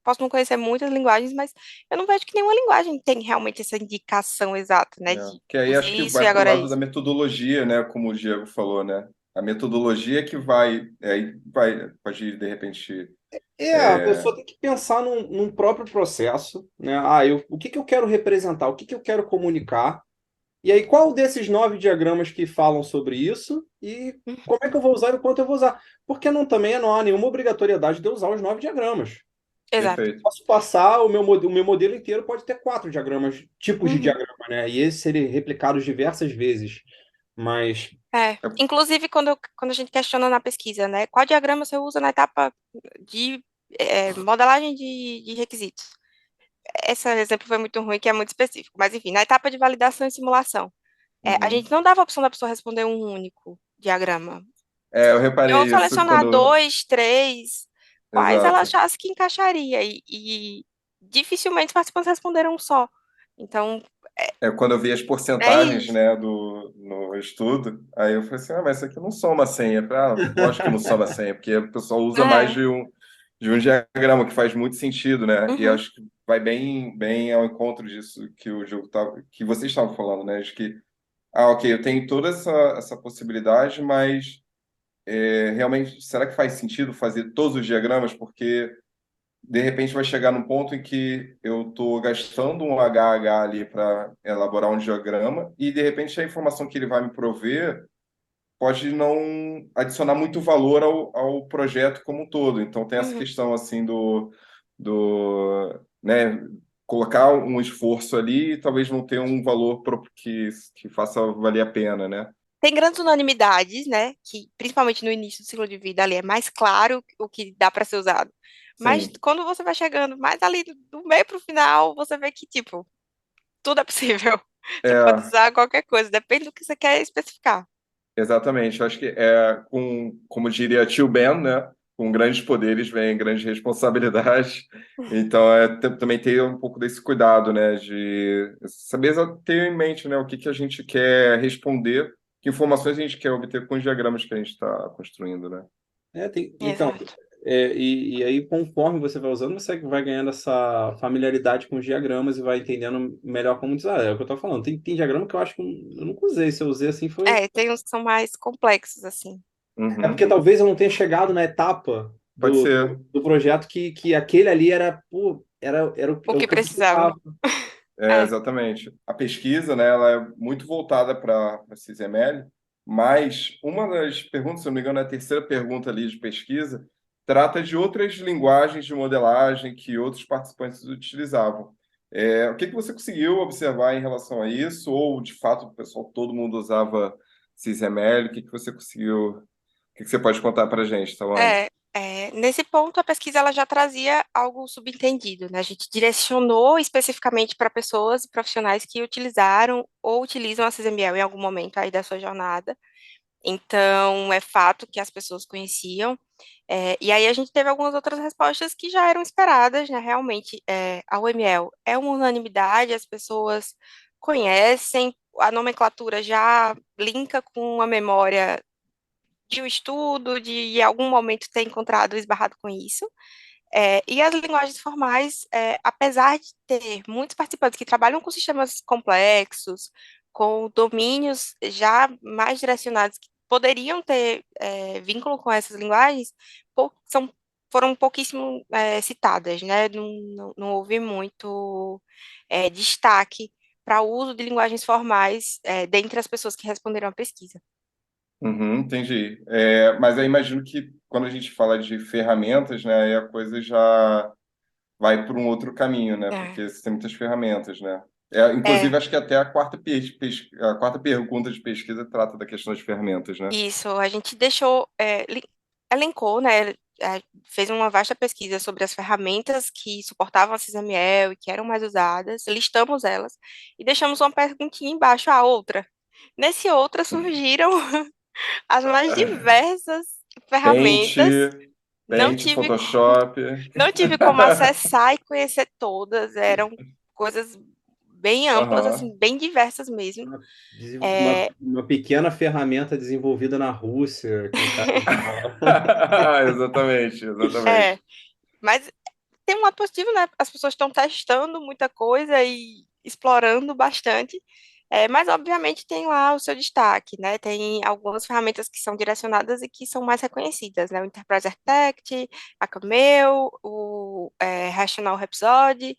posso não conhecer muitas linguagens, mas eu não vejo que nenhuma linguagem tem realmente essa indicação exata, né? De Que aí use acho que isso e vai para o agora é lado da isso. metodologia, né? Como o Diego falou, né? A metodologia que vai, aí vai, pode de repente, A pessoa tem que pensar num próprio processo, né? O que que eu quero representar? O que que eu quero comunicar? E aí, qual desses 9 diagramas que falam sobre isso? E como é que eu vou usar e o quanto eu vou usar? Porque também não há nenhuma obrigatoriedade de eu usar os 9 diagramas. Exato. perfeito. Posso passar o meu modelo inteiro pode ter 4 diagramas, tipos de Uhum. diagrama, né? E esses serem replicados diversas vezes. Mas É, Inclusive, quando a gente questiona na pesquisa, né? Qual diagrama você usa na etapa de modelagem de requisitos? Esse exemplo foi muito ruim, que é muito específico. Mas, enfim, na etapa de validação e simulação, a uhum. gente não dava a opção da pessoa responder um único diagrama. Eu reparei Eu isso selecionar quando. dois, três, quais ela Exato. achasse que encaixaria. E dificilmente os participantes responderam um só. Então, Quando eu vi as é porcentagens, isso. né, no estudo, aí eu falei assim, mas isso aqui não soma a senha. Eu falei, lógico que não soma a senha, porque o pessoal usa mais É. de um diagrama, que faz muito sentido, né? E Uhum, acho que vai bem ao encontro disso que o Diogo tava, que vocês estavam falando, né? De que, ok, eu tenho toda essa possibilidade, mas realmente, será que faz sentido fazer todos os diagramas? Porque de repente vai chegar num ponto em que eu estou gastando um HH ali para elaborar um diagrama e de repente a informação que ele vai me prover pode não adicionar muito valor ao projeto como um todo. Então tem essa uhum. questão assim do né, colocar um esforço ali e talvez não ter um valor que faça valer a pena, né? Tem grandes unanimidades, né? Que principalmente no início do ciclo de vida ali é mais claro o que dá para ser usado. Mas Sim, quando você vai chegando mais ali do meio para o final, você vê que, tipo, tudo é possível. Você pode é, usar qualquer coisa, depende do que você quer especificar. exatamente. Eu acho que como diria tio Ben, né? Com grandes poderes vem grandes responsabilidades. Então, também ter um pouco desse cuidado, né? De saber ter em mente, né? O que que a gente quer responder, que informações a gente quer obter com os diagramas que a gente está construindo, né? então, Exato. e aí, conforme você vai usando, você vai ganhando essa familiaridade com os diagramas e vai entendendo melhor como usar. É o que eu tô falando. Tem diagrama que eu acho que eu nunca usei. Se eu usei assim, foi. Tem uns que são mais complexos, assim. É porque Uhum. talvez eu não tenha chegado na etapa. pode do, ser. do projeto que aquele ali era, pô, O é o que que eu precisava. precisava. É, É, exatamente. A pesquisa, né, ela é muito voltada para a XML, mas uma das perguntas, se eu não me engano, é a terceira pergunta ali de pesquisa, trata de outras linguagens de modelagem que outros participantes utilizavam. O que que você conseguiu observar em relação a isso? Ou, de fato, o pessoal, todo mundo usava XML? O que que você conseguiu? O que que você pode contar para a gente, Tawane? nesse ponto, a pesquisa ela já trazia algo subentendido, né? A gente direcionou especificamente para pessoas e profissionais que utilizaram ou utilizam a XML em algum momento aí da sua jornada. Então, é fato que as pessoas conheciam. E aí a gente teve algumas outras respostas que já eram esperadas, né? Realmente, a UML é uma unanimidade, as pessoas conhecem, a nomenclatura já linka com a memória de um estudo, de em algum momento ter encontrado esbarrado com isso. E as linguagens formais, apesar de ter muitos participantes que trabalham com sistemas complexos, com domínios já mais direcionados, que poderiam ter vínculo com essas linguagens, foram pouquíssimo citadas, né? Não houve muito destaque para o uso de linguagens formais dentre as pessoas que responderam à pesquisa. Uhum, entendi. Mas eu imagino que quando a gente fala de ferramentas, né, aí a coisa já vai por um outro caminho, né? É, Porque você tem muitas ferramentas, né? é, Inclusive, acho que até a quarta pergunta de pesquisa trata da questão das ferramentas, né? Isso, a gente deixou, elencou, né, fez uma vasta pesquisa sobre as ferramentas que suportavam a XML e que eram mais usadas, listamos elas e deixamos uma perguntinha embaixo, a outra. Nesse outra surgiram as mais diversas Paint, ferramentas. Não Paint, tive, Photoshop. não tive como acessar e conhecer todas, eram coisas bem amplas, Aham. assim, bem diversas mesmo. Uma, É, uma pequena ferramenta desenvolvida na Rússia, que o cara usava. Exatamente, exatamente. é, mas tem um lado positivo, né? As pessoas estão testando muita coisa e explorando bastante. Mas, obviamente, tem lá o seu destaque, né? Tem algumas ferramentas que são direcionadas e que são mais reconhecidas, né? O Enterprise Architect, a Camel, o Rational Rhapsody,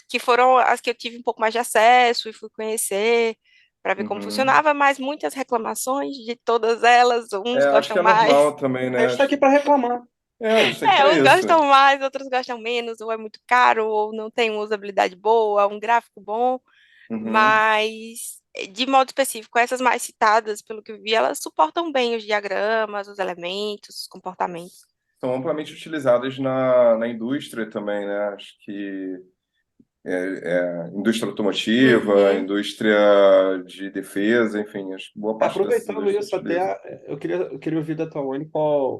que foram as que eu tive um pouco mais de acesso e fui conhecer para ver como Uhum. funcionava, mas muitas reclamações de todas elas, uns Acho que gostam é mais. normal também, A gente né? está aqui para reclamar. A gente tem que para Uns isso. gostam mais, outros gostam menos, ou é muito caro, ou não tem uma usabilidade boa, um gráfico bom, Uhum. mas de modo específico, essas mais citadas, pelo que eu vi, elas suportam bem os diagramas, os elementos, os comportamentos. São amplamente utilizadas na indústria também, né? Acho que indústria automotiva, Uhum. indústria de defesa, enfim, acho que boa parte dessas Aproveitando indústrias isso, utiliza. até eu queria ouvir da Tawane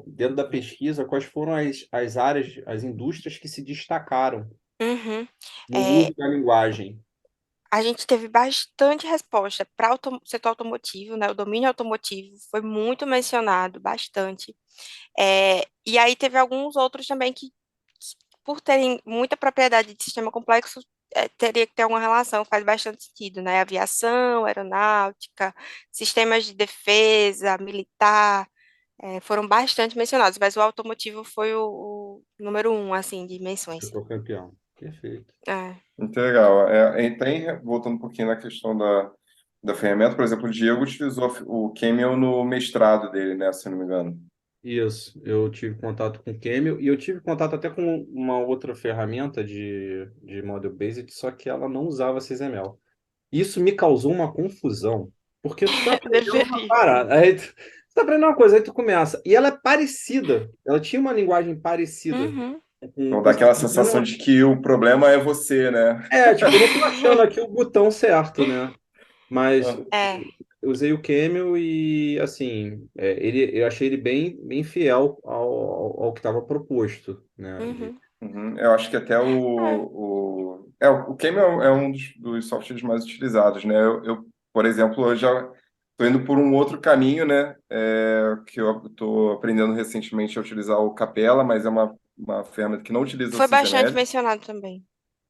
dentro da pesquisa, quais foram as áreas, as indústrias que se destacaram Uhum. no É, uso da linguagem. a gente teve bastante resposta para o setor automotivo, né? O domínio automotivo foi muito mencionado, bastante. E aí teve alguns outros também que, por terem muita propriedade de sistema complexo, teria que ter alguma relação, faz bastante sentido, né? Aviação, aeronáutica, sistemas de defesa, militar, foram bastante mencionados, mas o automotivo foi o número um, assim, de menções. Ficou campeão. Perfeito. É. Muito legal. Voltando um pouquinho na questão da ferramenta, por exemplo, o Diego utilizou o Camel no mestrado dele, né, se não me engano. Isso, eu tive contato com o Camel e eu tive contato até com uma outra ferramenta de Model Based, só que ela não usava XML. Isso me causou uma confusão, porque tu tá aprendendo uma Deveria. parada, tu tá aprendendo uma coisa, aí tu começa, e ela é parecida, ela tinha uma linguagem parecida Uhum. com Então dá coisa. aquela sensação de que o problema é você, né? Tipo, eu não tô achando aqui o botão certo, né? Mas É. eu usei o Camel e, assim, eu achei ele bem fiel ao que estava proposto, né? Uhum. Uhum. Eu acho que até É. o Camel é um dos softwares mais utilizados, né? Por exemplo, eu já estou indo por um outro caminho, né? Que eu estou aprendendo recentemente a utilizar o Capella, mas é uma ferramenta que não utiliza o Foi bastante XML. mencionado também.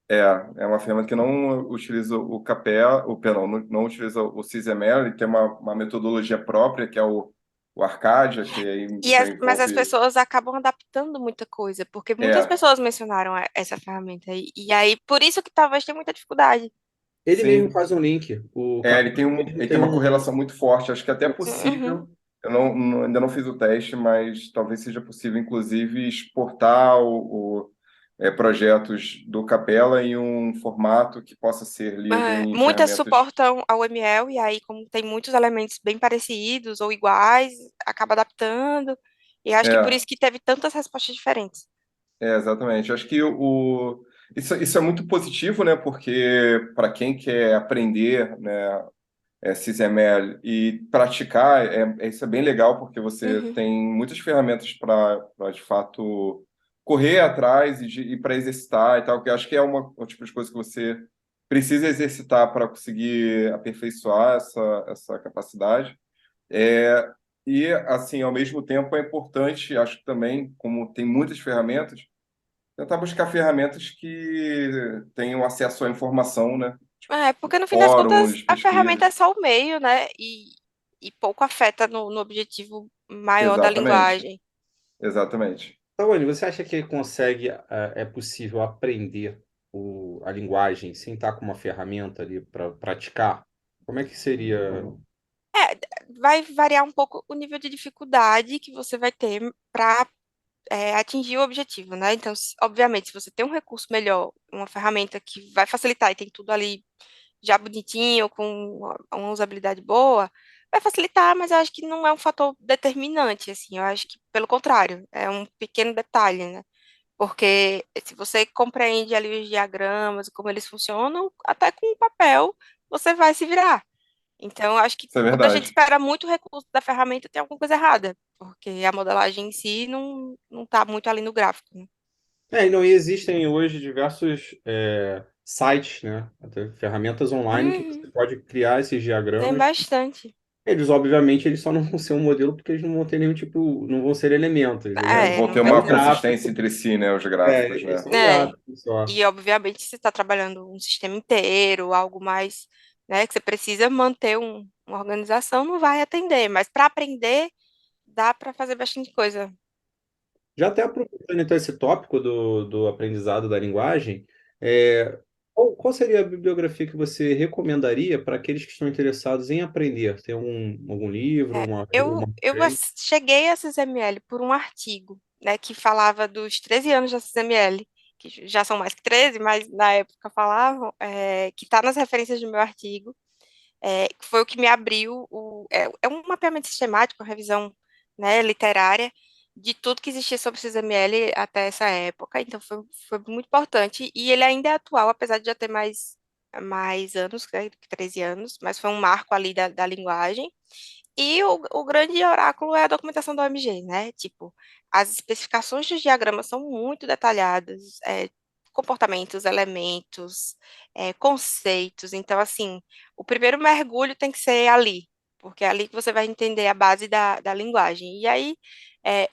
É, é uma ferramenta que não utiliza o Capella, perdão, não utiliza o XML, ele tem uma metodologia própria, que é o o Arcadia, que aí já Mas as envolve. pessoas acabam adaptando muita coisa, porque muitas É, pessoas mencionaram essa ferramenta. E aí, por isso que talvez tenha muita dificuldade. Ele mesmo sim. faz um link. O É, Capela mesmo ele tem tem uma um. correlação muito forte. Acho que até é Uhum. possível. Eu ainda não fiz o teste, mas talvez seja possível, inclusive, exportar projetos do Capela em um formato que possa ser lido em Muitas ferramentas. suportam ao ML, e aí, como tem muitos elementos bem parecidos ou iguais, acaba adaptando. E acho que por É, isso que teve tantas respostas diferentes. exatamente. Acho que isso é muito positivo, né? Porque para quem quer aprender, né, XML e praticar, isso é bem legal, porque você Uhum. tem muitas ferramentas para, de fato, correr atrás e para exercitar e tal, que eu acho que é um tipo de coisa que você precisa exercitar para conseguir aperfeiçoar essa capacidade. É, e, assim, ao mesmo tempo, é importante, acho que também, como tem muitas ferramentas, tentar buscar ferramentas que tenham acesso à informação, né? Porque no fim das contas, Fóruns, a ferramenta pesquisas. é só o meio, né? E pouco afeta no objetivo maior da Exatamente. linguagem. Exatamente. Tawane, você acha que consegue, é possível aprender a linguagem sem estar com uma ferramenta ali para praticar? Como é que seria? É, vai variar um pouco o nível de dificuldade que você vai ter para atingir o objetivo, né? Então, obviamente, se você tem um recurso melhor, uma ferramenta que vai facilitar e tem tudo ali já bonitinho, com uma usabilidade boa, vai facilitar, mas eu acho que não é um fator determinante, assim. Eu acho que, pelo contrário, é um pequeno detalhe, né? Porque se você compreende ali os diagramas, como eles funcionam, até com o papel você vai se virar. Então, eu acho que Isso é quando a gente verdade. espera muito recurso da ferramenta, tem alguma coisa errada, porque a modelagem em si não está muito ali no gráfico, né? E não, e existem hoje diversos sites, né? Até ferramentas online que você Uhum, pode criar esses tem diagramas. bastante. Eles, obviamente, eles só não vão ser um modelo porque eles não vão ter nenhum tipo, não vão ser elementos. Não vão ter Não É vai um uma ter. consistência gráfico, entre si, né, os gráficos, eles né? são É, gráficos só. e obviamente se você está trabalhando um sistema inteiro, algo mais, né, que você precisa manter uma organização, não vai atender, mas para aprender, dá para fazer bastante coisa. Já até aproveitando então esse tópico do aprendizado da linguagem, qual seria a bibliografia que você recomendaria para aqueles que estão interessados em aprender? Tem algum livro, uma Eu referência? cheguei a CSML por um artigo, né, que falava dos 13 anos da CSML, que já são mais que 13, mas na época falavam, que está nas referências do meu artigo, que foi o que me abriu, é um mapeamento sistemático, uma revisão, né, literária, de tudo que existia sobre CSML até essa época, então foi muito importante, e ele ainda é atual, apesar de já ter mais anos, né, que 13 anos, mas foi um marco ali da linguagem, e o grande oráculo é a documentação da OMG, né? Tipo, as especificações dos diagramas são muito detalhadas, comportamentos, elementos, conceitos. Então, assim, o primeiro mergulho tem que ser ali, porque é ali que você vai entender a base da linguagem. E aí,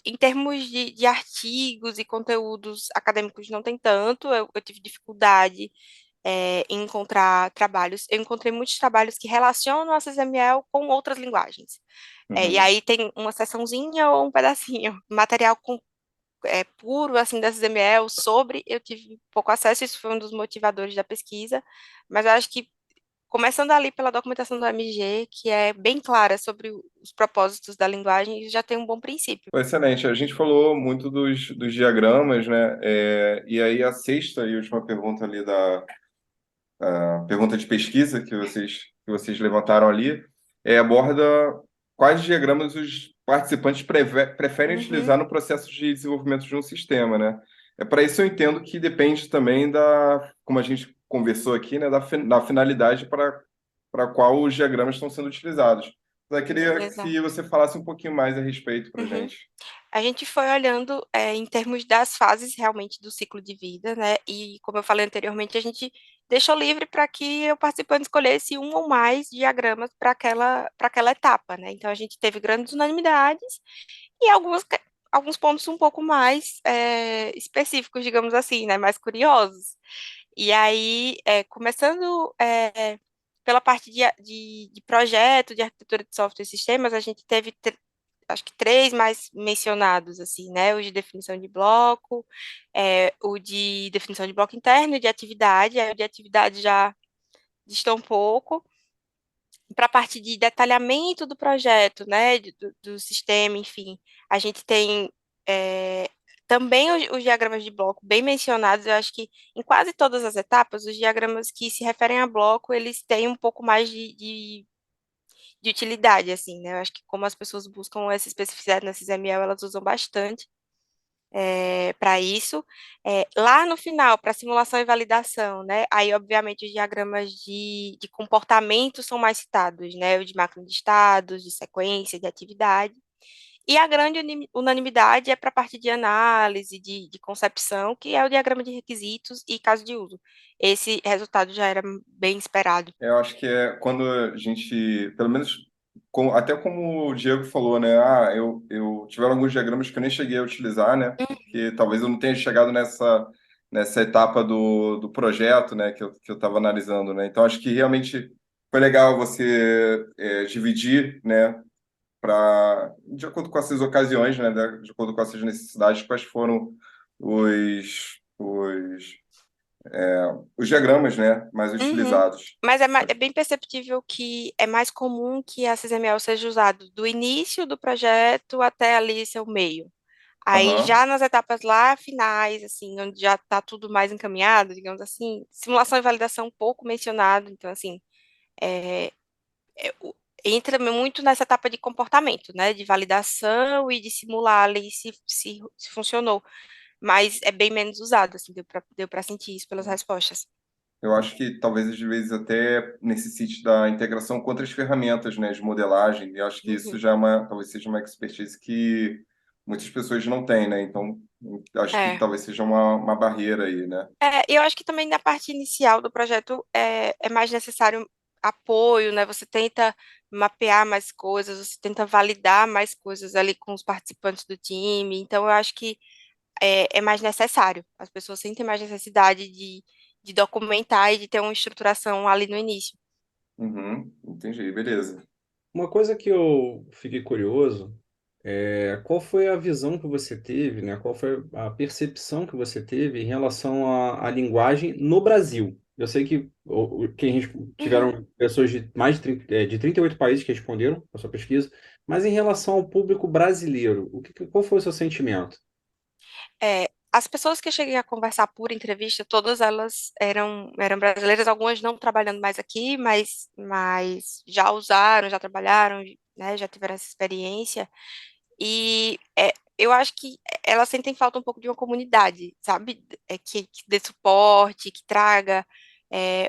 em termos de artigos e conteúdos acadêmicos, não tem tanto, eu tive dificuldade em encontrar trabalhos. Eu encontrei muitos trabalhos que relacionam a XML com outras linguagens. E Uhum. aí tem uma seçãozinha ou um pedacinho. Material puro, assim, da XML sobre, eu tive pouco acesso, isso foi um dos motivadores da pesquisa, mas eu acho que começando ali pela documentação do MG, que é bem clara sobre os propósitos da linguagem, já tem um bom princípio. Pô, excelente. A gente falou muito dos diagramas, né? E aí a sexta e última pergunta ali a pergunta de pesquisa que vocês levantaram ali, aborda quais diagramas os participantes preferem Uhum, utilizar no processo de desenvolvimento de um sistema, né? Para isso eu entendo que depende também da, como a gente conversou aqui, né, da finalidade para qual os diagramas estão sendo utilizados. Eu queria que exato. você falasse um pouquinho mais a respeito para a Uhum. gente. A gente foi olhando em termos das fases realmente do ciclo de vida, né? E como eu falei anteriormente, a gente deixou livre para que o participante escolhesse um ou mais diagramas para aquela etapa, né? Então a gente teve grandes unanimidades e alguns pontos um pouco mais específicos, digamos assim, né? Mais curiosos. E aí, começando pela parte de projeto, de arquitetura de software e sistemas, a gente teve acho que três mais mencionados, assim, né? O de definição de bloco, o de definição de bloco interno e de atividade. Aí o de atividade já distou um pouco. Para a parte de detalhamento do projeto, né? Do sistema, enfim, a gente tem é, também os diagramas de bloco bem mencionados. Eu acho que em quase todas as etapas, os diagramas que se referem a bloco, eles têm um pouco mais de utilidade, assim, né? Eu acho que como as pessoas buscam essa especificidade na XML, elas usam bastante para isso. Lá no final, para simulação e validação, né? Aí, obviamente, os diagramas de comportamento são mais citados, né? O de máquina de estados, de sequência, de atividade. E a grande unanimidade é para a parte de análise, de concepção, que é o diagrama de requisitos e caso de uso. Esse resultado já era bem esperado. Eu acho que é quando a gente, pelo menos, até como o Diego falou, né? Eu tiveram alguns diagramas que eu nem cheguei a utilizar, né? Porque talvez eu não tenha chegado nessa etapa do projeto, né? Que eu estava analisando, né? Então, acho que realmente foi legal você dividir, né? De acordo com essas ocasiões, né? De acordo com essas necessidades, quais foram os diagramas, né? Mais Uhum. utilizados. Mas é bem perceptível que é mais comum que a XML seja usado do início do projeto até ali seu meio. Aí Aham. já nas etapas lá finais, assim, onde já está tudo mais encaminhado, digamos assim, simulação e validação um pouco mencionado, então assim, é, é, o- entra muito nessa etapa de comportamento, né, de validação e de simular ali se funcionou, mas é bem menos usado, assim, deu para sentir isso pelas respostas. Eu acho que talvez às vezes até necessite da integração com outras ferramentas, né, de modelagem. E eu acho que isso Uhum. já talvez seja uma expertise que muitas pessoas não têm, né? Então, acho que É. talvez seja uma barreira aí, né? Eu acho que também na parte inicial do projeto é mais necessário apoio, né? Você tenta mapear mais coisas, você tenta validar mais coisas ali com os participantes do time. Então, eu acho que é mais necessário. As pessoas sentem mais necessidade de documentar e de ter uma estruturação ali no início. Uhum, entendi, beleza. Uma coisa que eu fiquei curioso qual foi a visão que você teve, né? Qual foi a percepção que você teve em relação à linguagem no Brasil? Eu sei que Uhum. tiveram pessoas de mais de 38 países que responderam a sua pesquisa, mas em relação ao público brasileiro, qual foi o seu sentimento? As pessoas que eu cheguei a conversar por entrevista, todas elas eram brasileiras, algumas não trabalhando mais aqui, mas já usaram, já trabalharam, né, já tiveram essa experiência. E eu acho que elas sentem falta um pouco de uma comunidade, sabe? Que dê suporte, que traga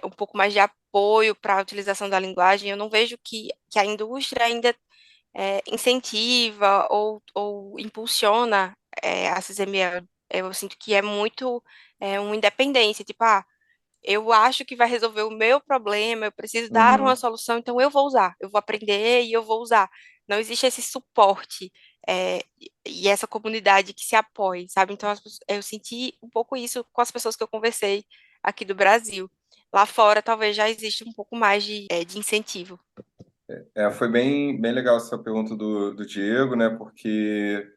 um pouco mais de apoio para a utilização da linguagem. Eu não vejo que a indústria ainda incentiva ou impulsiona a CCML. Eu sinto que é muito uma independência, tipo, eu acho que vai resolver o meu problema, eu preciso dar uma Uhum. solução, então eu vou usar, eu vou aprender e eu vou usar. Não existe esse suporte e essa comunidade que se apoie, sabe? Então, eu senti um pouco isso com as pessoas que eu conversei aqui do Brasil. Lá fora, talvez já exista um pouco mais de incentivo. Foi bem legal essa pergunta do Diego, né? Porque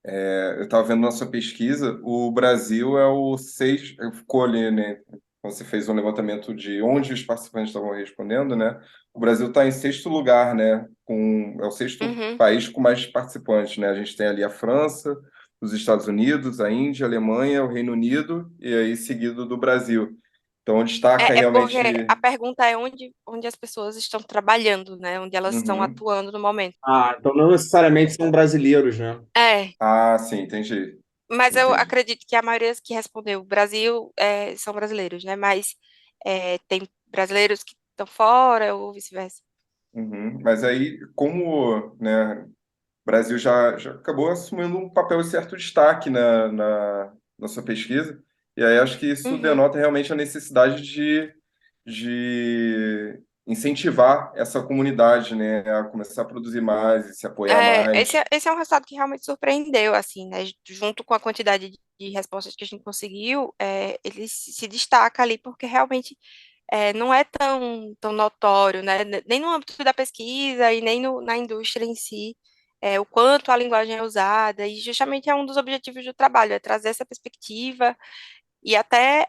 eu estava vendo nossa pesquisa, o Brasil é o seis, ficou ali, né? Você fez um levantamento de onde os participantes estavam respondendo, né? O Brasil está em sexto lugar, né? É o sexto Uhum. país com mais participantes, né? A gente tem ali a França, os Estados Unidos, a Índia, a Alemanha, o Reino Unido e aí seguido do Brasil. Então destaca É porque realmente. a pergunta é onde as pessoas estão trabalhando, né? Onde elas estão Uhum. atuando no momento. Ah, então não necessariamente são brasileiros, né? É, Ah, sim, entendi. mas eu Entendi. acredito que a maioria que respondeu Brasil são brasileiros, né? Mas tem brasileiros que estão fora ou vice-versa. Uhum. Mas aí, como, né, o Brasil já acabou assumindo um papel de certo destaque na sua pesquisa, e aí acho que isso Uhum. denota realmente a necessidade de incentivar essa comunidade, né, a começar a produzir mais e se apoiar Esse, mais. esse é um resultado que realmente surpreendeu, assim, né? Junto com a quantidade de respostas que a gente conseguiu, ele se destaca ali porque realmente não é tão notório, né? Nem no âmbito da pesquisa e nem na indústria em si, o quanto a linguagem é usada, e justamente é um dos objetivos do trabalho, é trazer essa perspectiva e até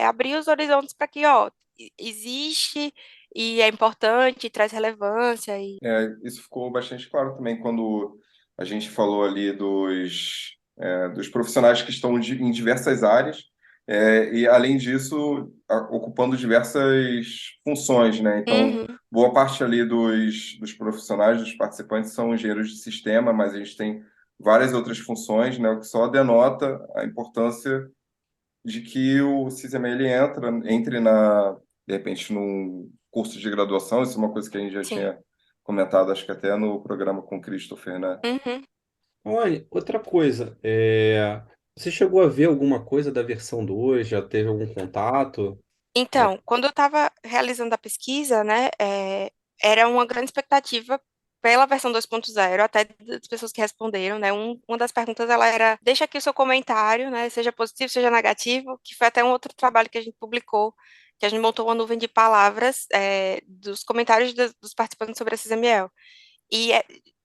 abrir os horizontes para que, ó, existe e é importante, traz relevância e Isso ficou bastante claro também quando a gente falou ali dos profissionais que estão em diversas áreas, e, além disso, ocupando diversas funções, né? Então, Uhum, boa parte ali dos profissionais, dos participantes, são engenheiros de sistema, mas a gente tem várias outras funções, né? O que só denota a importância de que o CISML entre de repente, num curso de graduação. Isso é uma coisa que a gente já sim. tinha comentado, acho que até no programa com o Christopher, né? Uhum. Olha, outra coisa, você chegou a ver alguma coisa da versão 2? Já teve algum contato? É, Então, quando eu estava realizando a pesquisa, né, era uma grande expectativa pela versão 2.0, até das pessoas que responderam, né, uma das perguntas, ela era, deixa aqui o seu comentário, né, seja positivo, seja negativo, que foi até um outro trabalho que a gente publicou, que a gente montou uma nuvem de palavras, dos comentários dos participantes sobre a CISML. E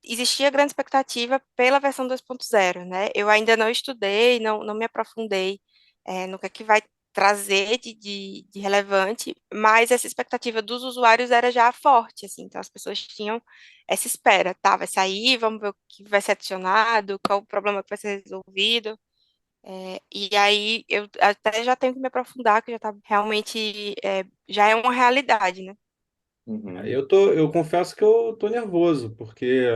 existia grande expectativa pela versão 2.0, né? Eu ainda não estudei, não me aprofundei no que vai trazer de relevante, mas essa expectativa dos usuários era já forte, assim, então as pessoas tinham essa espera, tá, vai sair, vamos ver o que vai ser adicionado, qual o problema que vai ser resolvido, e aí eu até já tenho que me aprofundar, que já tá realmente, já é uma realidade, né? Uhum. eu confesso que eu tô nervoso, porque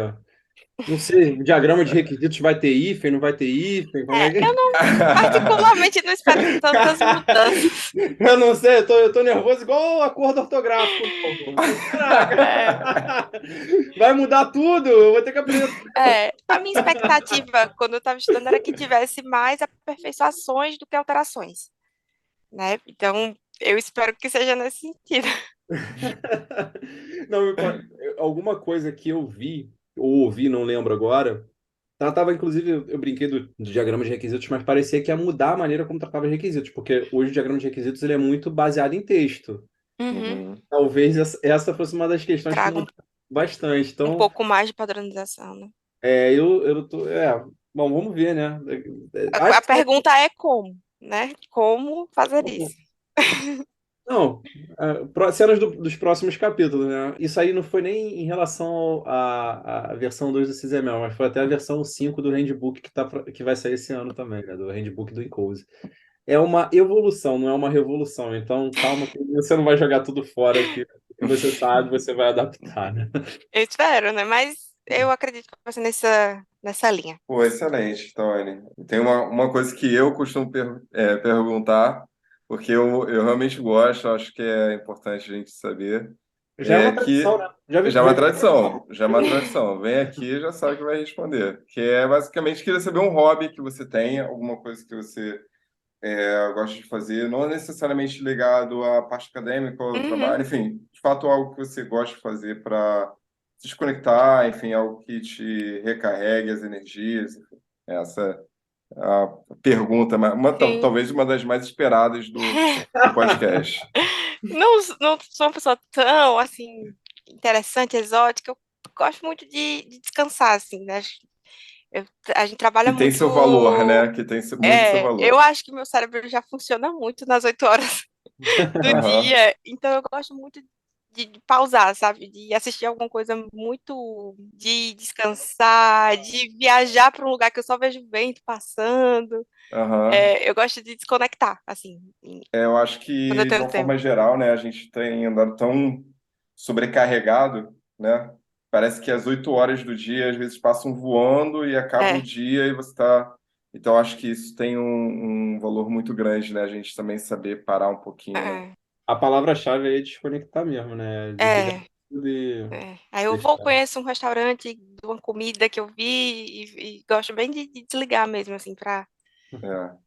não sei, o diagrama de requisitos vai ter hífen, não vai ter hífen, como é Eu que. não, particularmente não espero tantas mudanças. Eu não sei, eu tô nervoso igual acordo ortográfico novo. Caraca! É, Vai mudar tudo, eu vou ter que aprender. a minha expectativa quando eu estava estudando era que tivesse mais aperfeiçoações do que alterações, né? Então, eu espero que seja nesse sentido. Não, alguma coisa que eu vi, ou ouvi, não lembro agora. Tratava, inclusive, eu brinquei do diagrama de requisitos, mas parecia que ia mudar a maneira como tratava os requisitos, porque hoje o diagrama de requisitos ele é muito baseado em texto. Uhum. Uhum. Talvez essa fosse uma das questões que Traga mudou bastante. um Então, pouco mais de padronização, né? eu tô. Bom, vamos ver, né? A Acho que pergunta é como, né? Como fazer isso? não. Cenas dos próximos capítulos, né? Isso aí não foi nem em relação à versão 2 do CISML, mas foi até a versão 5 do Handbook que vai sair esse ano também, né? Do Handbook do Encode. É uma evolução, não é uma revolução. Então, calma, que você não vai jogar tudo fora que você sabe, você vai adaptar, né? Eu espero, né? Mas eu acredito que vai ser nessa linha. Pô, excelente, Tony. Tem uma coisa que eu costumo perguntar, porque eu realmente gosto, acho que é importante a gente saber, Já é uma que tradição, né? Já vi, já é uma já vi. tradição, já é uma tradição. Vem aqui e já sabe que vai responder. Que é basicamente queria saber um hobby que você tenha, alguma coisa que você gosta de fazer, não necessariamente ligado à parte acadêmica ou ao Uhum, trabalho, enfim, de fato algo que você gosta de fazer para se desconectar, enfim, algo que te recarregue as energias. Enfim. Essa é a pergunta, sim. talvez uma das mais esperadas do podcast. Não sou uma pessoa tão, assim, interessante, exótica. Eu gosto muito de descansar, assim, né? Eu- a gente trabalha Que tem muito. seu valor, né? Que tem muito seu Eu valor. acho que meu cérebro já funciona muito nas 8 horas do Aham, dia, então eu gosto muito de pausar, sabe? De assistir alguma coisa muito. De descansar, de viajar para um lugar que eu só vejo o vento passando. aham. Eu gosto de desconectar, assim, Eu acho quando eu que, de tenho uma forma tempo. geral, né, a gente tem andado tão sobrecarregado, né? Parece que as 8 horas do dia às vezes passam voando e acaba o É, dia e você está. Então, acho que isso tem um valor muito grande, né? A gente também saber parar um pouquinho, né? é, A palavra-chave aí é desconectar mesmo, né? Desligar é. tudo e Aí eu vou, deixar. conheço um restaurante de uma comida que eu vi e gosto bem de desligar mesmo, assim, pra.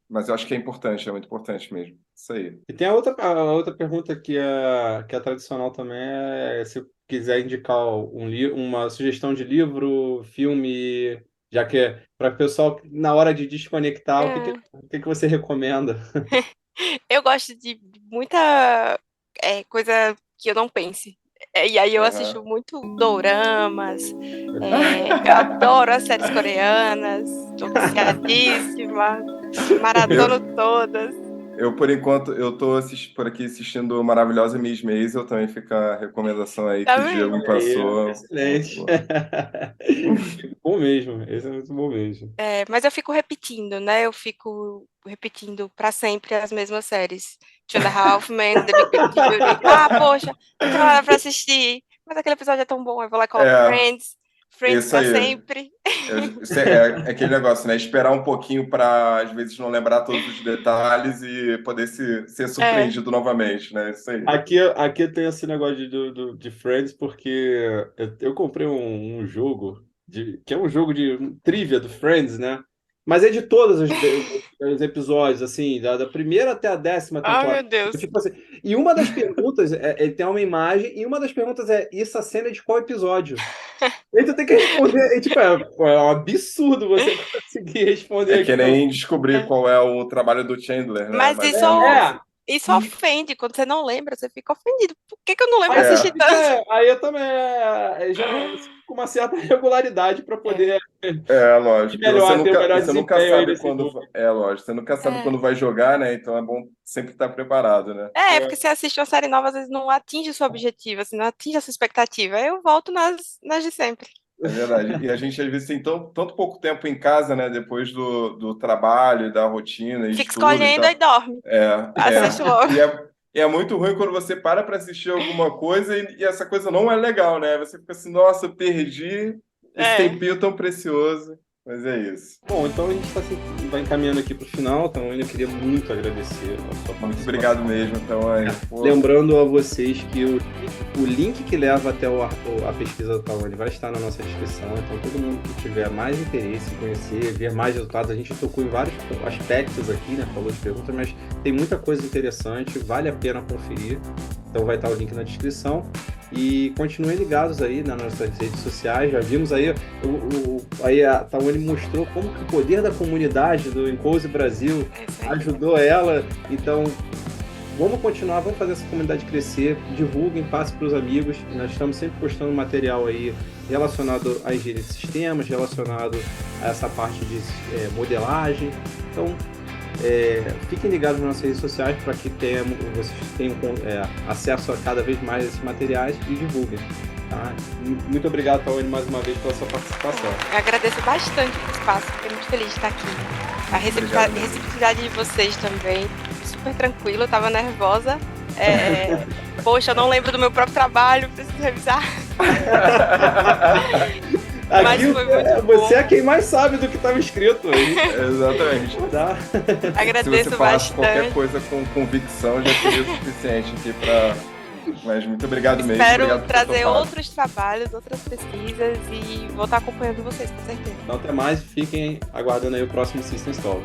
Mas eu acho que é importante, é muito importante mesmo. Isso aí. E tem a outra pergunta que é tradicional também, se quiser indicar uma sugestão de livro, filme, já que é para o pessoal, na hora de desconectar, É. o que que você recomenda? Eu gosto de muita coisa que eu não pense. E aí eu assisto muito doramas, eu adoro as séries coreanas, tô viciadíssima, maratono todas. Eu, por enquanto, eu tô por aqui assistindo Maravilhosa Miss Maisel, também fica a recomendação aí Tá que o Diego vendo? me passou. Excelente. Muito bom mesmo. Esse é muito bom mesmo. Mas eu fico repetindo, né? Eu fico repetindo pra sempre as mesmas séries. Two and a Half Men, The Big Bang Theory. Ah, poxa, não tem nada pra assistir. Mas aquele episódio é tão bom. Eu vou lá e coloco É, Friends. Friends isso pra aí. sempre. É aquele negócio, né? Esperar um pouquinho para, às vezes, não lembrar todos os detalhes e poder ser É. surpreendido novamente, né? Isso aí. Aqui tem esse negócio de Friends, porque eu comprei um jogo, que é um jogo de trivia do Friends, né? Mas é de todos os episódios, assim, da primeira até a 10ª Ai, temporada. meu Deus. Tipo assim, e uma das perguntas, ele tem uma imagem, e uma das perguntas é: isso a cena é de qual episódio? E aí tu tem que responder, e, tipo, é um absurdo você conseguir responder É que aquilo. nem descobrir qual é o trabalho do Chandler, né? Mas Mais ou menos isso. isso ofende. Quando você não lembra, você fica ofendido. Por que eu não lembro de Aí, assistir É, tanto? aí eu também já com uma certa regularidade para poder lógico. E ter o melhor você nunca desempenho aí sabe nesse quando. jogo. É, lógico. Você nunca sabe É. quando vai jogar, né? Então é bom sempre estar preparado, né? Porque você assiste uma série nova, às vezes não atinge o seu objetivo, assim, não atinge a sua expectativa. Aí eu volto nas de sempre. É verdade. E a gente, às vezes, tem tanto pouco tempo em casa, né? Depois do trabalho, da rotina, Fica estudo e escolhendo e tal. dorme. É, Assiste logo. é muito ruim quando você para assistir alguma coisa e essa coisa não é legal, né? Você fica assim, nossa, eu perdi esse É. tempinho tão precioso. Mas é isso. Bom, então a gente vai encaminhando aqui para o final, então eu ainda queria muito agradecer a sua Muito participação. obrigado mesmo. Então, aí, Lembrando a vocês que o link que leva até a pesquisa do Tawane vai estar na nossa descrição, então todo mundo que tiver mais interesse em conhecer, ver mais resultados, a gente tocou em vários aspectos aqui, né, falou de perguntas, mas tem muita coisa interessante, vale a pena conferir, então vai estar o link na descrição. E continuem ligados aí nas nossas redes sociais. Já vimos aí, aí a Tawane mostrou como que o poder da comunidade do Enclose Brasil ajudou ela. Então, vamos continuar, vamos fazer essa comunidade crescer. Divulguem, passem para os amigos. Nós estamos sempre postando material aí relacionado à engenharia de sistemas, relacionado a essa parte de modelagem. Então, fiquem ligados nas nossas redes sociais para que vocês tenham acesso a cada vez mais a esses materiais e divulguem. Tá? Muito obrigado, Tawane, mais uma vez pela sua participação. Eu agradeço bastante o espaço, fiquei muito feliz de estar aqui. A receptividade de vocês também, super tranquilo, eu estava nervosa. Poxa, eu não lembro do meu próprio trabalho, preciso revisar. Mas foi muito bom. Você é quem mais sabe do que estava escrito aí. Exatamente. Tá? Se Agradeço você falasse bastante. qualquer coisa com convicção, já seria o suficiente aqui para. Mas muito obrigado mesmo. Espero trazer outros trabalhos, outras pesquisas e vou estar acompanhando vocês, com certeza. Então, até mais. Fiquem aguardando aí o próximo System Talk.